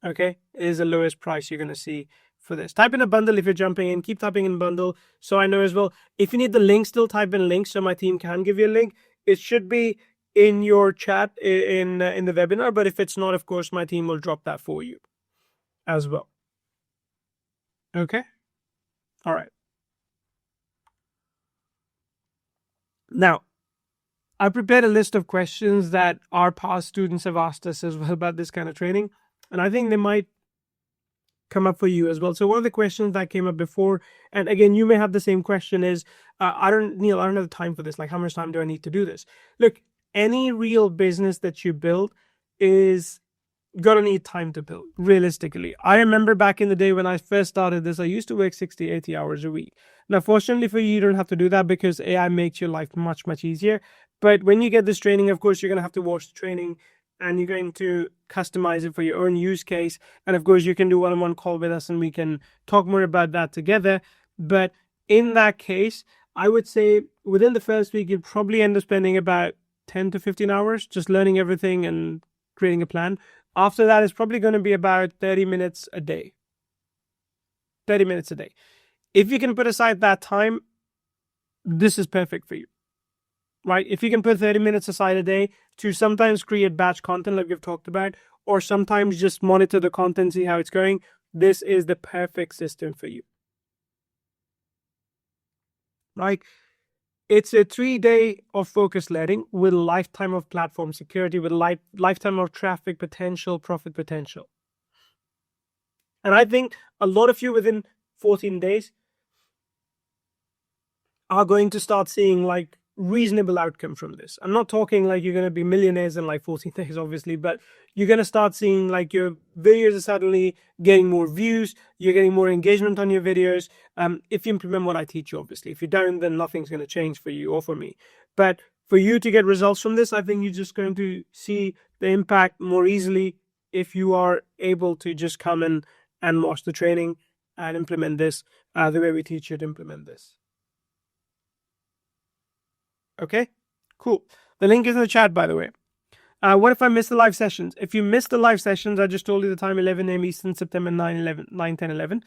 Okay, it is the lowest price you're going to see for this. Type in a bundle if you're jumping in. Keep typing in bundle so I know as well. If you need the link, still type in link so my team can give you a link. It should be in your chat in the webinar, but if it's not, of course, my team will drop that for you as well. Okay. All right. Now, I prepared a list of questions that our past students have asked us as well about this kind of training, and I think they might come up for you as well. So one of the questions that came up before, and again, you may have the same question, is Neil, I don't have time for this. Like, how much time do I need to do this? Look, any real business that you build is gonna need time to build, realistically. I remember back in the day when I first started this, I used to work 60, 80 hours a week. Now, fortunately for you, you don't have to do that because AI makes your life much, much easier. But when you get this training, of course, you're gonna have to watch the training and you're going to customize it for your own use case. And of course, you can do one-on-one call with us and we can talk more about that together. But in that case, I would say within the first week, you'd probably end up spending about 10 to 15 hours just learning everything and creating a plan. After that, it's probably going to be about 30 minutes a day. 30 minutes a day. If you can put aside that time, this is perfect for you, right? If you can put 30 minutes aside a day to sometimes create batch content like we've talked about, or sometimes just monitor the content, see how it's going, this is the perfect system for you, right? It's a 3-day of focused learning with a lifetime of platform security, with a lifetime of traffic potential, profit potential. And I think a lot of you within 14 days are going to start seeing like reasonable outcome from this. I'm not talking like you're going to be millionaires in like 14 days, obviously, but you're going to start seeing like your videos are suddenly getting more views, you're getting more engagement on your videos. If you implement what I teach you, obviously. If you don't, then nothing's going to change for you or for me. But for you to get results from this, I think you're just going to see the impact more easily if you are able to just come in and watch the training and implement this the way we teach you to implement this. Okay, cool. The link is in the chat, by the way. What if I miss the live sessions? If you miss the live sessions, I just told you the time, 11 a.m. Eastern, September 9, 10, 11.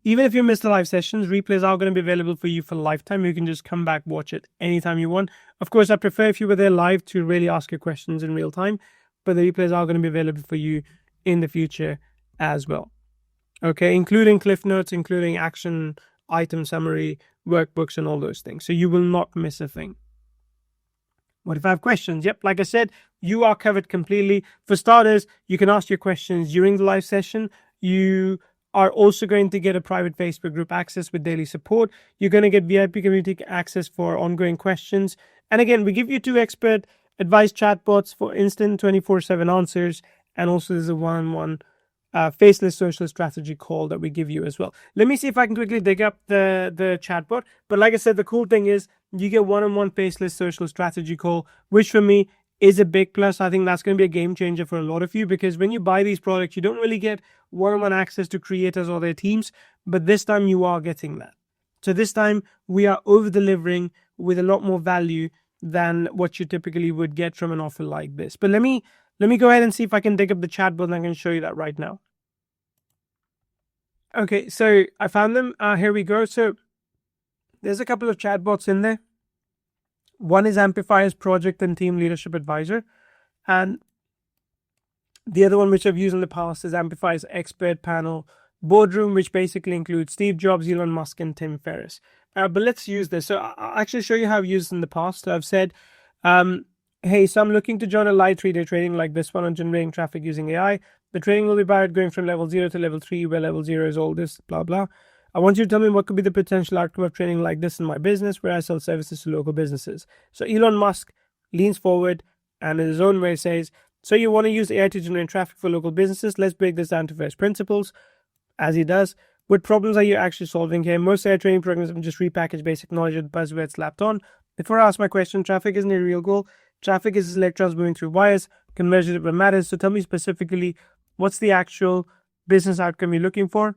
Even if you miss the live sessions, replays are going to be available for you for lifetime. You can just come back, watch it anytime you want. Of course, I prefer if you were there live to really ask your questions in real time, but the replays are going to be available for you in the future as well. Okay, including cliff notes, including action item summary, workbooks, and all those things. So you will not miss a thing. What if I have questions? Yep, like I said, you are covered completely. For starters, you can ask your questions during the live session. You are also going to get a private Facebook group access with daily support. You're going to get VIP community access for ongoing questions. And again, we give you 2 expert advice chatbots for instant 24/7 answers. And also there's a one-on-one Faceless Social strategy call that we give you as well. Let me see if I can quickly dig up the chatbot. But like I said, the cool thing is you get one-on-one Faceless Social strategy call, which for me is a big plus. I think that's going to be a game changer for a lot of you, because when you buy these products, you don't really get one-on-one access to creators or their teams, but this time you are getting that. So this time we are over-delivering with a lot more value than what you typically would get from an offer like this. But let me go ahead and see if I can dig up the chatbot, and I can show you that right now. Okay, so I found them. Here we go. So there's a couple of chatbots in there. One is Amplifier's Project and Team Leadership Advisor. And the other one, which I've used in the past, is Amplifier's Expert Panel Boardroom, which basically includes Steve Jobs, Elon Musk, and Tim Ferriss. But let's use this. So I'll actually show you how I've used it in the past. So I've said, hey, so I'm looking to join a live 3-day training like this one on generating traffic using AI. The training will be about going from level 0 to level 3, where level 0 is all this, blah, blah. I want you to tell me what could be the potential outcome of training like this in my business, where I sell services to local businesses. So Elon Musk leans forward and in his own way says, so you want to use AI to generate traffic for local businesses? Let's break this down to first principles. As he does, what problems are you actually solving here? Most AI training programs have just repackaged basic knowledge with buzzwords slapped on. Before I ask my question, traffic isn't a real goal. Traffic is electrons moving through wires. Conversion is what matters. So tell me specifically, what's the actual business outcome you're looking for?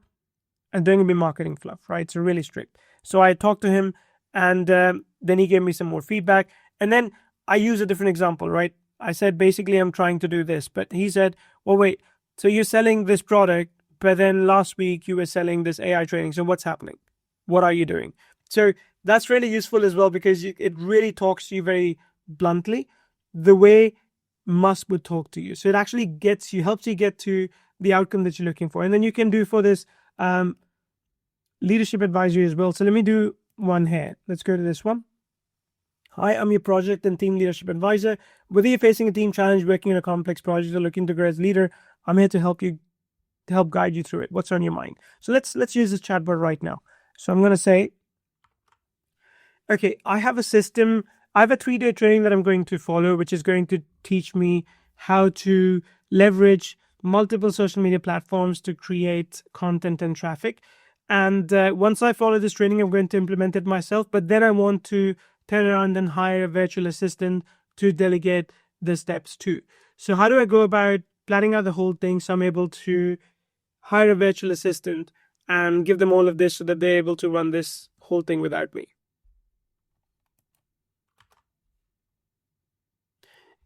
And don't give me marketing fluff, right? So really strict. So I talked to him, and then he gave me some more feedback. And then I use a different example, right? I said, basically, I'm trying to do this. But he said, well, wait, so you're selling this product, but then last week you were selling this AI training. So what's happening? What are you doing? So that's really useful as well, because it really talks to you very bluntly, the way Musk would talk to you. So it actually helps you get to the outcome that you're looking for. And then you can do for this leadership advisory as well. So let me do one here. Let's go to this one. Hi, I'm your project and team leadership advisor. Whether you're facing a team challenge, working on a complex project, or looking to grow as leader, I'm here to help guide you through it. What's on your mind? So let's use this chatbot right now. So I'm going to say, okay, I have a system. I have a 3-day training that I'm going to follow, which is going to teach me how to leverage multiple social media platforms to create content and traffic. And once I follow this training, I'm going to implement it myself. But then I want to turn around and hire a virtual assistant to delegate the steps to. So how do I go about planning out the whole thing so I'm able to hire a virtual assistant and give them all of this so that they're able to run this whole thing without me?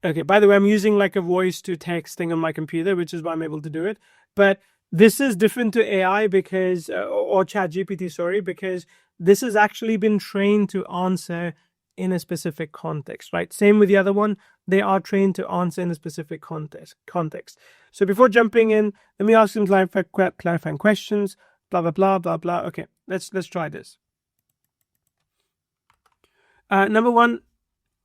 Okay, by the way, I'm using like a voice to text thing on my computer, which is why I'm able to do it. But this is different to AI because, or ChatGPT, sorry, because this has actually been trained to answer in a specific context, right? Same with the other one. They are trained to answer in a specific context. So before jumping in, let me ask some clarifying questions, blah, blah, blah, blah, blah. Okay, let's try this. Number one,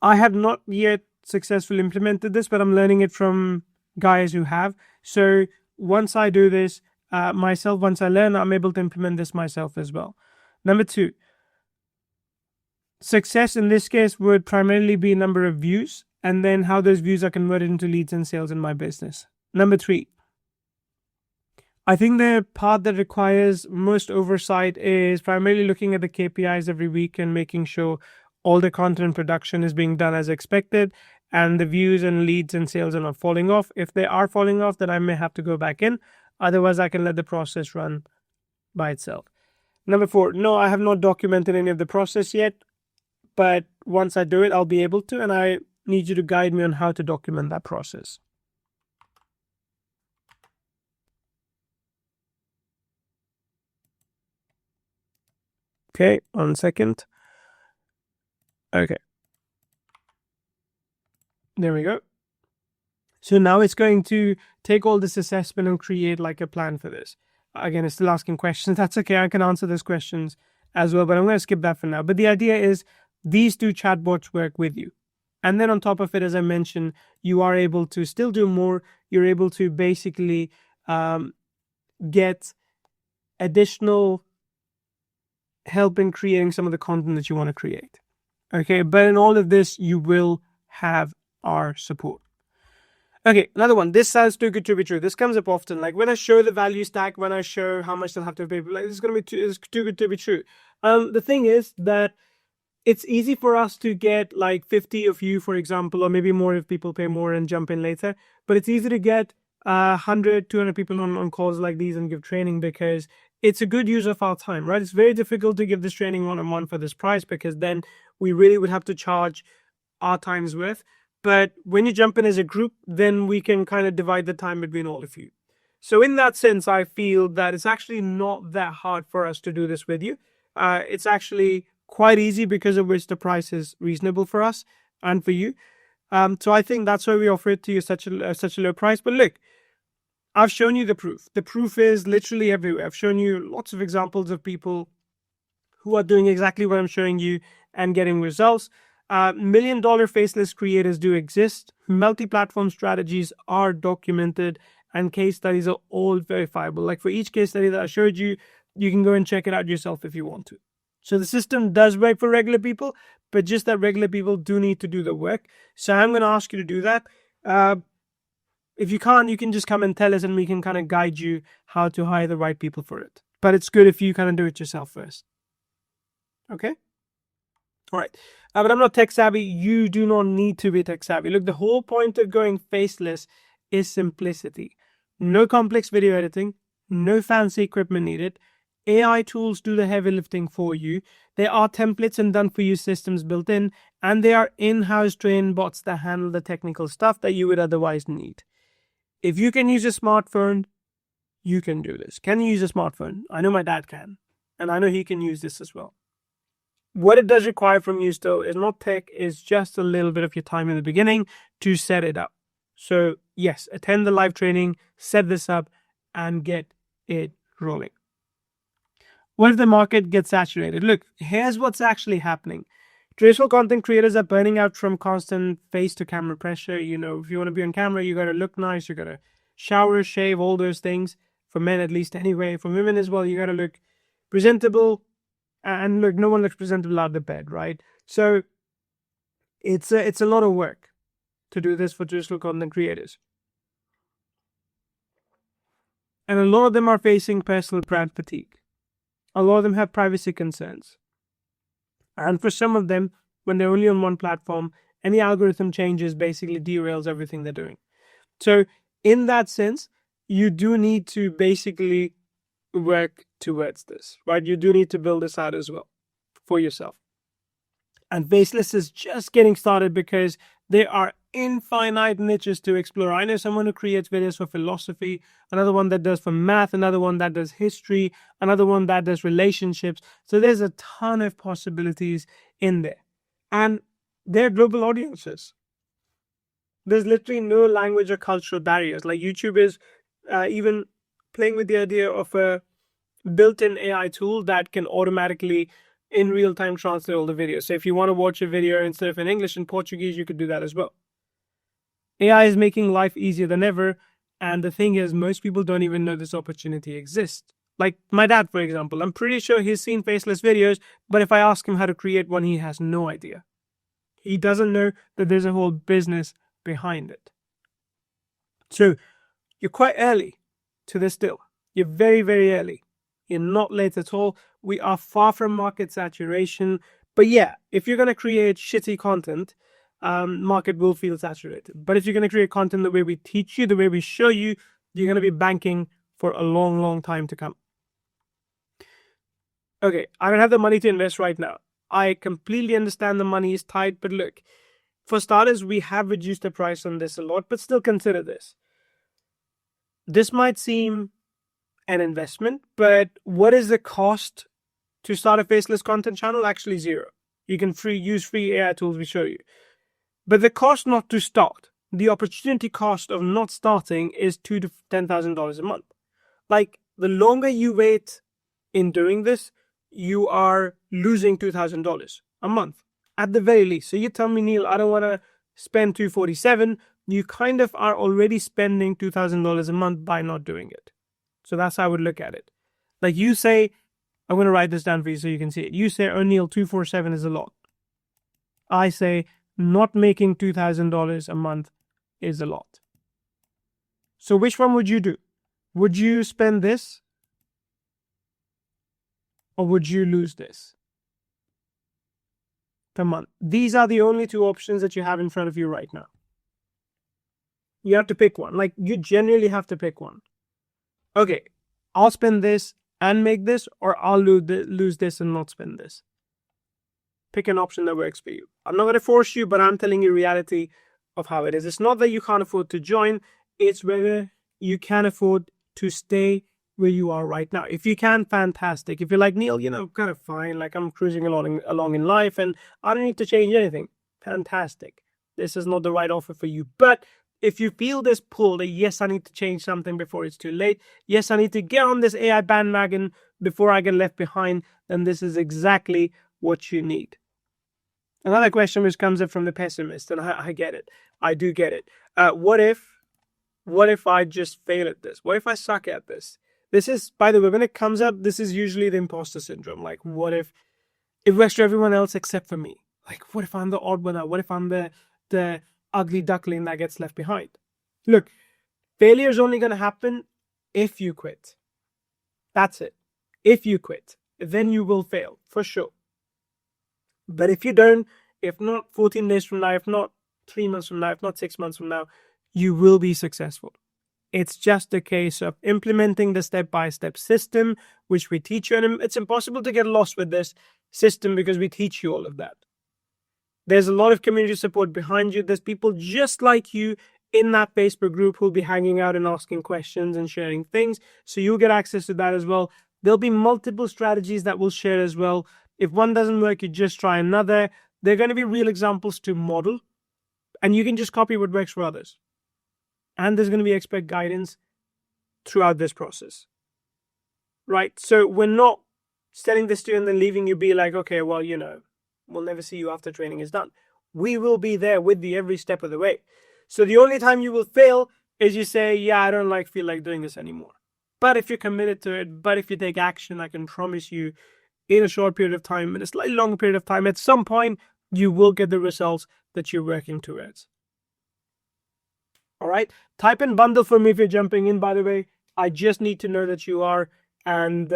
I have not yet successfully implemented this, but I'm learning it from guys who have. So once I do this myself, once I learn, I'm able to implement this myself as well. Number two, success in this case would primarily be number of views, and then how those views are converted into leads and sales in my business. Number three, I think the part that requires most oversight is primarily looking at the KPIs every week and making sure all the content production is being done as expected, and the views and leads and sales are not falling off. If they are falling off, then I may have to go back in. Otherwise, I can let the process run by itself. Number four, no, I have not documented any of the process yet, but once I do it, I'll be able to, and I need you to guide me on how to document that process. Okay, 1 second. Okay. There we go. So now it's going to take all this assessment and create like a plan for this. Again, it's still asking questions. That's okay. I can answer those questions as well, but I'm going to skip that for now. But the idea is these two chatbots work with you. And then on top of it, as I mentioned, you are able to still do more. You're able to basically get additional help in creating some of the content that you want to create. Okay, but in all of this, you will have our support. Okay, another one. This sounds too good to be true. This comes up often. Like when I show the value stack, when I show how much they'll have to pay, like this is going to be too good to be true. The thing is that it's easy for us to get like 50 of you, for example, or maybe more if people pay more and jump in later. But it's easy to get 100, 200 people on calls like these and give training because it's a good use of our time, right? It's very difficult to give this training one-on-one for this price because then we really would have to charge our time's worth. But when you jump in as a group, then we can kind of divide the time between all of you. So in that sense, I feel that it's actually not that hard for us to do this with you. It's actually quite easy because of which the price is reasonable for us and for you. So I think that's why we offer it to you such a low price. But look, I've shown you the proof. The proof is literally everywhere. I've shown you lots of examples of people who are doing exactly what I'm showing you and getting results. $1 million faceless creators do exist. Multi-platform strategies are documented and case studies are all verifiable. Like for each case study that I showed you, you can go and check it out yourself if you want to. So the system does work for regular people, but just that regular people do need to do the work. So I'm going to ask you to do that. If you can't, you can just come and tell us and we can kind of guide you how to hire the right people for it. But it's good if you kind of do it yourself first. Okay? All right. But I'm not tech savvy. You do not need to be tech savvy. Look, the whole point of going faceless is simplicity. No complex video editing, no fancy equipment needed. AI tools do the heavy lifting for you. There are templates and done for you systems built in, and there are in-house trained bots that handle the technical stuff that you would otherwise need. If you can use a smartphone, you can do this. Can you use a smartphone? I know my dad can, and I know he can use this as well. What it does require from you still is not tech, is just a little bit of your time in the beginning to set it up. So yes, attend the live training, set this up, and get it rolling. What if the market gets saturated? Look, here's what's actually happening. Traditional content creators are burning out from constant face-to-camera pressure. You know, if you want to be on camera, you got to look nice, you got to shower, shave, all those things. For men, at least, anyway. For women as well, you got to look presentable. And look, no one looks presentable out of the bed, right? So it's a lot of work to do this for traditional content creators. And a lot of them are facing personal brand fatigue. A lot of them have privacy concerns. And for some of them, when they're only on one platform, any algorithm changes basically derails everything they're doing. So in that sense, you do need to basically work towards this, right? You do need to build this out as well for yourself. And Faceless is just getting started because there are infinite niches to explore. I know someone who creates videos for philosophy, another one that does for math, another one that does history, another one that does relationships. So there's a ton of possibilities in there. And they're global audiences. There's literally no language or cultural barriers. Like YouTube is even playing with the idea of a built-in AI tool that can automatically in real time translate all the videos. So if you want to watch a video instead of in English and Portuguese, you could do that as well. AI is making life easier than ever. And the thing is, most people don't even know this opportunity exists. Like my dad, for example, I'm pretty sure he's seen faceless videos, but if I ask him how to create one, he has no idea. He doesn't know that there's a whole business behind it. So you're quite early to this deal. You're very, very early. You're not late at all. We are far from market saturation. But yeah, if you're going to create shitty content, market will feel saturated. But if you're going to create content the way we teach you, the way we show you, you're going to be banking for a long, long time to come. Okay, I don't have the money to invest right now. I completely understand the money is tight, but look, for starters, we have reduced the price on this a lot, but still consider this. This might seem an investment, but what is the cost to start a faceless content channel? Actually zero. You can use free AI tools we show you. But the cost not to start, the opportunity cost of not starting is $2,000 to $10,000 a month. Like the longer you wait in doing this, you are losing $2,000 a month at the very least. So you tell me, Neil, I don't want to spend $247. You kind of are already spending $2,000 a month by not doing it. So that's how I would look at it. Like you say, I'm going to write this down for you so you can see it. You say, oh, Neil, 247 is a lot. I say, not making $2,000 a month is a lot. So which one would you do? Would you spend this? Or would you lose this per month? These are the only two options that you have in front of you right now. You have to pick one. Like you genuinely have to pick one. Okay, I'll spend this and make this, or I'll lose this and not spend this. Pick an option that works for you. I'm not going to force you, but I'm telling you reality of how it is. It's not that you can't afford to join. It's whether you can afford to stay where you are right now. If you can, fantastic. If you're like, Neil, kind of fine. Like I'm cruising along in life and I don't need to change anything. Fantastic. This is not the right offer for you. But if you feel this pull that, yes, I need to change something before it's too late. Yes, I need to get on this AI bandwagon before I get left behind. Then this is exactly what you need. Another question which comes up from the pessimist, and I get it. I do get it. What if I just fail at this? What if I suck at this? This is, by the way, when it comes up, this is usually the imposter syndrome. Like, what if it works for everyone else except for me? Like, what if I'm the odd one out? What if I'm the ugly duckling that gets left behind? Look, failure is only going to happen if you quit. That's it. If you quit, then you will fail, for sure. But if you don't, if not 14 days from now, if not 3 months from now, if not 6 months from now, you will be successful. It's just a case of implementing the step-by-step system, which we teach you. And it's impossible to get lost with this system because we teach you all of that. There's a lot of community support behind you. There's people just like you in that Facebook group who'll be hanging out and asking questions and sharing things. So you'll get access to that as well. There'll be multiple strategies that we'll share as well. If one doesn't work, you just try another. They're going to be real examples to model, and you can just copy what works for others. And there's going to be expert guidance throughout this process, right? So we're not selling this to you and then leaving you be like, okay, well, we'll never see you after training is done. We will be there with you every step of the way. So the only time you will fail is you say, yeah, I don't feel like doing this anymore. But if you're committed to it, but if you take action, I can promise you in a short period of time, in a slightly longer period of time, at some point, you will get the results that you're working towards. All right. Type in bundle for me if you're jumping in, by the way. I just need to know that you are, and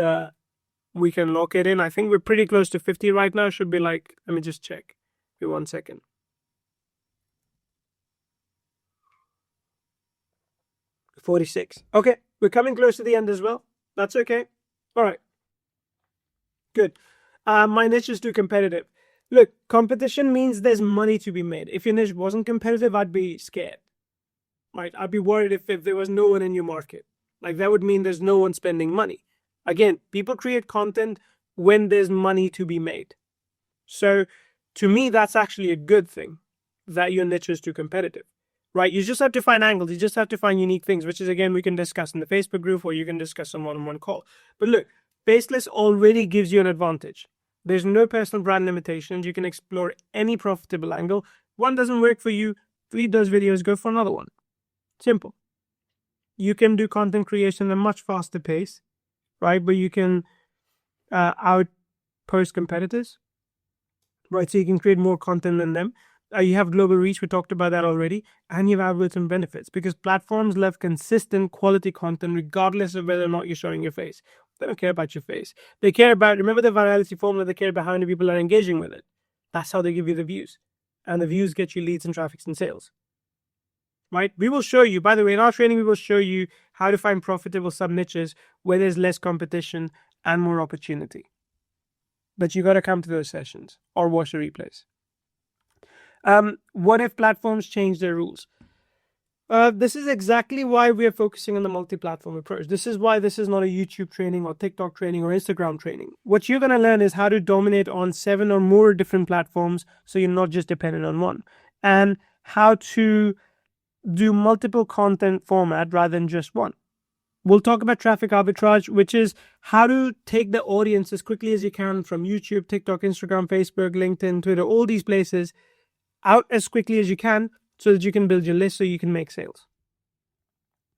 we can lock it in. I think we're pretty close to 50 right now. Should be let me just check. Give me 1 second. 46. Okay. We're coming close to the end as well. That's okay. All right. Good. My niche is too competitive. Look, competition means there's money to be made. If your niche wasn't competitive, I'd be scared. Right? I'd be worried if there was no one in your market. That would mean there's no one spending money. Again, people create content when there's money to be made. So to me, that's actually a good thing that your niche is too competitive, right? You just have to find angles. You just have to find unique things, which is, again, we can discuss in the Facebook group or you can discuss on one-on-one call. But look, Faceless already gives you an advantage. There's no personal brand limitations. You can explore any profitable angle. One doesn't work for you, delete those videos, go for another one. Simple. You can do content creation at a much faster pace, right? But you can outpost competitors, right? So you can create more content than them. You have global reach. We talked about that already. And you have algorithm benefits because platforms love consistent quality content regardless of whether or not you're showing your face. They don't care about your face. They care about, remember the virality formula, they care about how many people are engaging with it. That's how they give you the views. And the views get you leads and traffic and sales. Right? We will show you, by the way, in our training, we will show you how to find profitable sub-niches where there's less competition and more opportunity. But you got to come to those sessions or watch the replays. What if platforms change their rules? This is exactly why we are focusing on the multi-platform approach. This is why this is not a YouTube training or TikTok training or Instagram training. What you're going to learn is how to dominate on 7 or more different platforms so you're not just dependent on one. And how to do multiple content format rather than just one. We'll talk about traffic arbitrage, which is how to take the audience as quickly as you can from YouTube, TikTok, Instagram, Facebook, LinkedIn, Twitter, all these places out as quickly as you can so that you can build your list so you can make sales.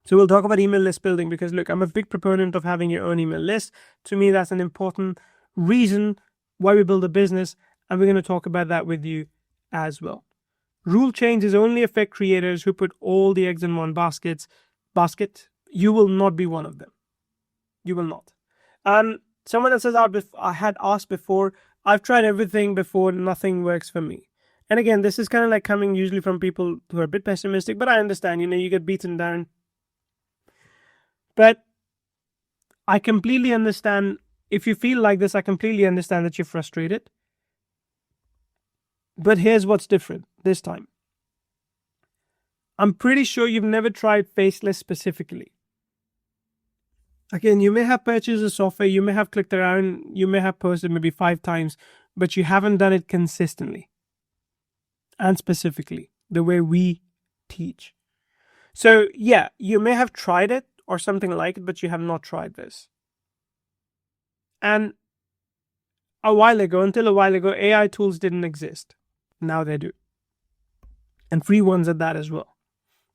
So we'll talk about email list building because look, I'm a big proponent of having your own email list. To me, that's an important reason why we build a business, and we're going to talk about that with you as well. Rule changes only affect creators who put all the eggs in one basket. You will not be one of them. You will not. Someone that says, I had asked before, I've tried everything before, nothing works for me. And again, this is kind of coming usually from people who are a bit pessimistic, but I understand, you get beaten down. But I completely understand, if you feel like this, I completely understand that you're frustrated. But here's what's different this time. I'm pretty sure you've never tried Faceless specifically. Again, you may have purchased the software, you may have clicked around, you may have posted maybe 5 times, but you haven't done it consistently and specifically the way we teach. So yeah, you may have tried it or something like it, but you have not tried this. And until a while ago, AI tools didn't exist. Now they do. And free ones at that as well.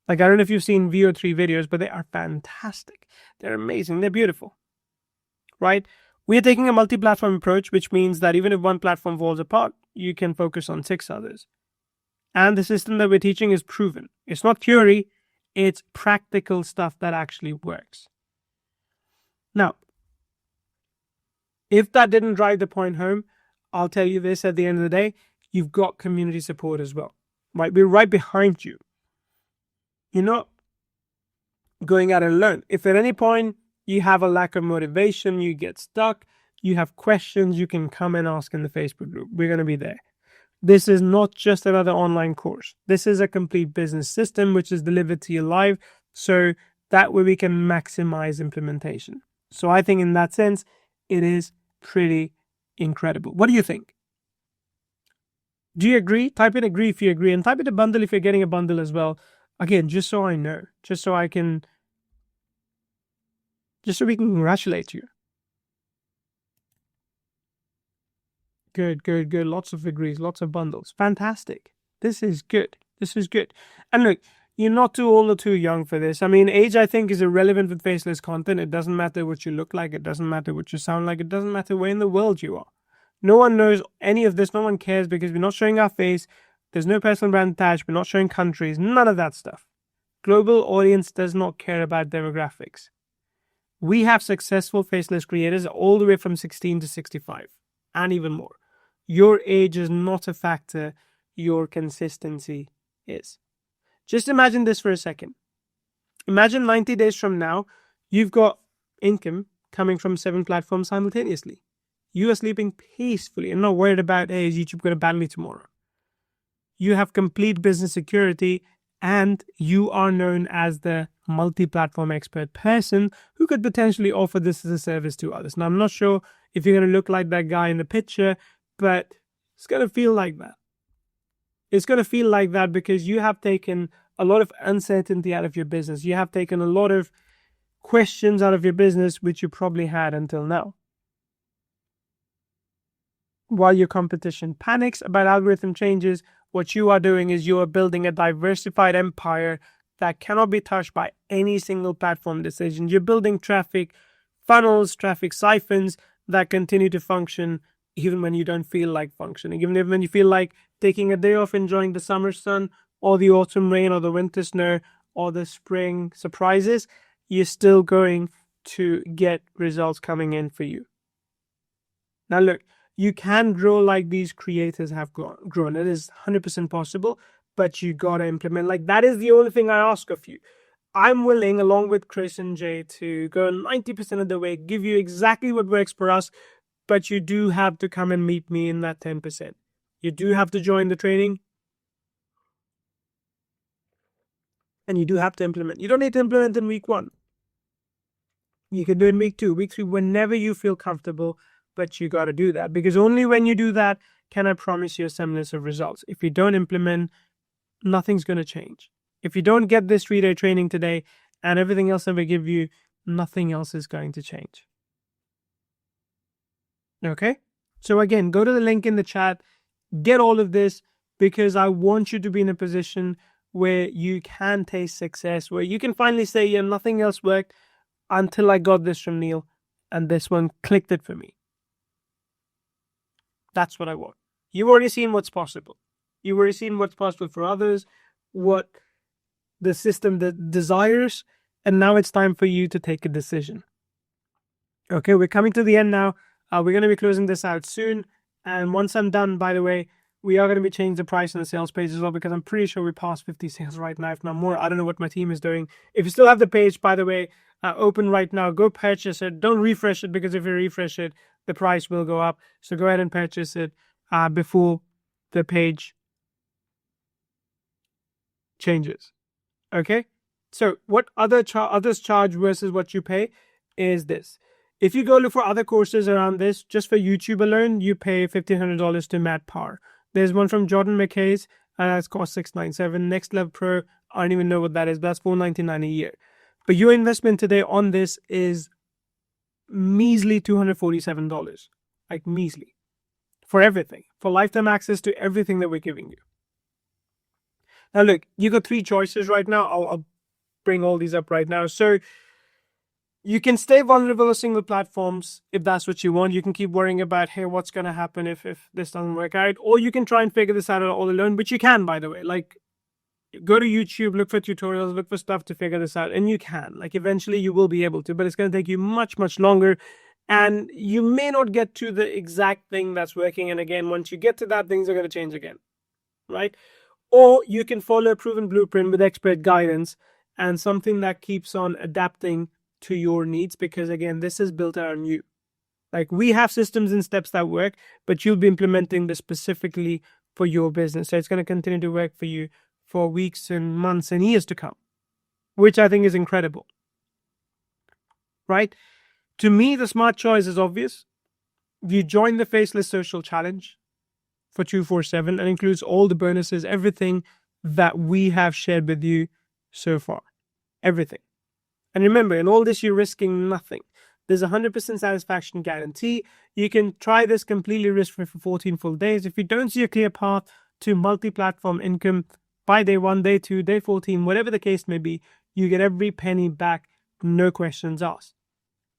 I don't know if you've seen VO3 videos, but they are fantastic. They're amazing. They're beautiful. Right? We are taking a multi-platform approach, which means that even if one platform falls apart, you can focus on 6 others. And the system that we're teaching is proven. It's not theory, it's practical stuff that actually works. Now, if that didn't drive the point home, I'll tell you this at the end of the day, you've got community support as well, right? We're right behind you. You're not going out alone. If at any point you have a lack of motivation, you get stuck, you have questions, you can come and ask in the Facebook group. We're going to be there. This is not just another online course. This is a complete business system which is delivered to you live. So that way we can maximize implementation. So I think in that sense, it is pretty incredible. What do you think? Do you agree? Type in agree if you agree, and type in a bundle if you're getting a bundle as well. Again, just so I know, just so we can congratulate you. Good. Lots of agrees, lots of bundles. Fantastic. This is good. And look, you're not too old or too young for this. I mean, age, I think, is irrelevant with faceless content. It doesn't matter what you look like. It doesn't matter what you sound like. It doesn't matter where in the world you are. No one knows any of this. No one cares because we're not showing our face. There's no personal brand attached. We're not showing countries. None of that stuff. Global audience does not care about demographics. We have successful faceless creators all the way from 16 to 65 and even more. Your age is not a factor. Your consistency is. Just imagine this for a second. Imagine 90 days from now, you've got income coming from 7 platforms simultaneously. You are sleeping peacefully and not worried about, hey, is YouTube going to ban me tomorrow? You have complete business security and you are known as the multi-platform expert person who could potentially offer this as a service to others. Now, I'm not sure if you're going to look like that guy in the picture, but it's going to feel like that. It's going to feel like that because you have taken a lot of uncertainty out of your business. You have taken a lot of questions out of your business, which you probably had until now. While your competition panics about algorithm changes, what you are doing is you are building a diversified empire that cannot be touched by any single platform decision. You're building traffic funnels, traffic siphons that continue to function even when you don't feel like functioning. Even when you feel like taking a day off, enjoying the summer sun or the autumn rain or the winter snow or the spring surprises, you're still going to get results coming in for you. Now look, you can grow like these creators have grown. It is 100% possible, but you got to implement. Like, that is the only thing I ask of you. I'm willing, along with Chris and Jay, to go 90% of the way, give you exactly what works for us, but you do have to come and meet me in that 10%. You do have to join the training, and you do have to implement. You don't need to implement in week 1. You can do it in week 2, week 3, whenever you feel comfortable, but you got to do that, because only when you do that can I promise you a semblance of results. If you don't implement, nothing's going to change. If you don't get this 3-day training today and everything else that we give you, nothing else is going to change. Okay? So again, go to the link in the chat, get all of this, because I want you to be in a position where you can taste success, where you can finally say, yeah, nothing else worked until I got this from Neil, and this one clicked it for me. That's what I want. You've already seen what's possible. You've already seen what's possible for others, what the system that desires, and now it's time for you to take a decision. Okay, we're coming to the end now. We're going to be closing this out soon. And once I'm done, by the way, we are going to be changing the price on the sales page as well, because I'm pretty sure we passed 50 sales right now, if not more. I don't know what my team is doing. If you still have the page, by the way, open right now, go purchase it. Don't refresh it, because if you refresh it, the price will go up. So go ahead and purchase it before the page changes. Okay? So what others charge versus what you pay is this. If you go look for other courses around this, just for YouTube alone, you pay $1,500 to Matt Parr. There's one from Jordan McKay's, that's cost $697. Next Level Pro, I don't even know what that is, but that's $499 a year. But your investment today on this is measly $247. Like, measly. For everything. For lifetime access to everything that we're giving you. Now look, you got 3 choices right now. I'll bring all these up right now. So you can stay vulnerable to single platforms if that's what you want. You can keep worrying about, hey, what's going to happen if this doesn't work out? Or you can try and figure this out all alone, which you can, by the way. Like, go to YouTube, look for tutorials, look for stuff to figure this out, and you can. Like, eventually you will be able to, but it's going to take you much, much longer. And you may not get to the exact thing that's working. And again, once you get to that, things are going to change again, right? Or you can follow a proven blueprint with expert guidance and something that keeps on adapting to your needs, because again, this is built around you. Like, we have systems and steps that work, but you'll be implementing this specifically for your business. So it's going to continue to work for you for weeks and months and years to come, which I think is incredible, right? To me, the smart choice is obvious. You join the Faceless Social Challenge for 247 and includes all the bonuses, everything that we have shared with you so far. Everything. And remember, in all this, you're risking nothing. There's a 100% satisfaction guarantee. You can try this completely risk-free for 14 full days. If you don't see a clear path to multi-platform income by day 1, day 2, day 14, whatever the case may be, you get every penny back, no questions asked.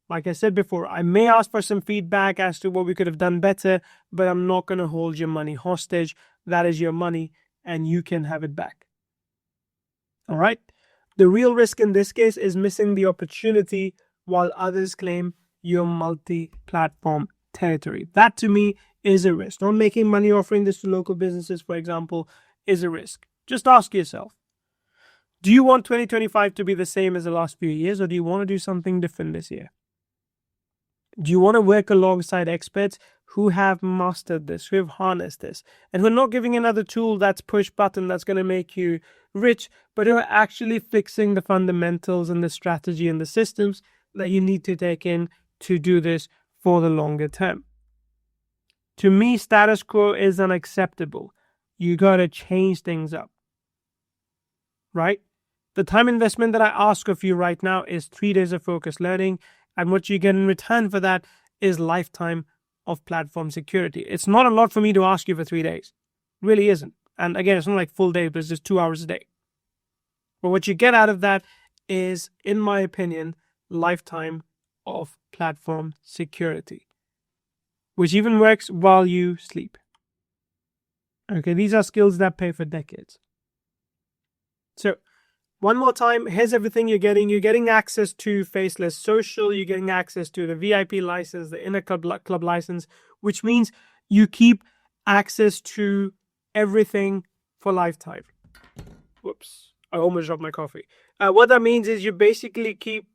Like I said before, I may ask for some feedback as to what we could have done better, but I'm not going to hold your money hostage. That is your money, and you can have it back. All right? The real risk in this case is missing the opportunity while others claim your multi-platform territory. That, to me, is a risk. Not making money offering this to local businesses, for example, is a risk. Just ask yourself, do you want 2025 to be the same as the last few years, or do you want to do something different this year? Do you want to work alongside experts who have mastered this, who have harnessed this, and who are not giving another tool that's push button that's going to make you rich, but who are actually fixing the fundamentals and the strategy and the systems that you need to take in to do this for the longer term? To me, status quo is unacceptable. You got to change things up, right? The time investment that I ask of you right now is 3 days of focused learning. And what you get in return for that is lifetime of platform security. It's not a lot for me to ask you for 3 days. It really isn't. And again, it's not like full day, but it's just 2 hours a day. But what you get out of that is, in my opinion, lifetime of platform security, which even works while you sleep. Okay, these are skills that pay for decades. So, one more time, here's everything you're getting. You're getting access to Faceless Social. You're getting access to the VIP license, the inner club license, which means you keep access to everything for lifetime. Whoops, I almost dropped my coffee. What that means is you basically keep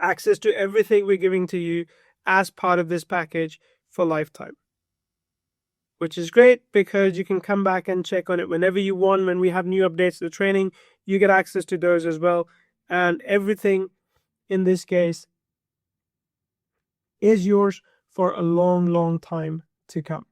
access to everything we're giving to you as part of this package for lifetime, which is great because you can come back and check on it whenever you want. When we have new updates to the training, you get access to those as well. And everything in this case is yours for a long, long time to come.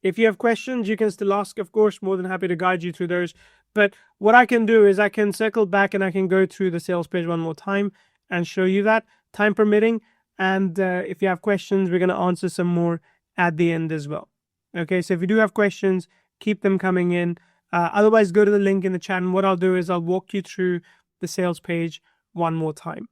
If you have questions, you can still ask, of course. More than happy to guide you through those. But what I can do is I can circle back and I can go through the sales page one more time and show you that, time permitting. And if you have questions, we're going to answer some more at the end as well. Okay, so if you do have questions, keep them coming in. Otherwise, go to the link in the chat, and what I'll do is I'll walk you through the sales page one more time.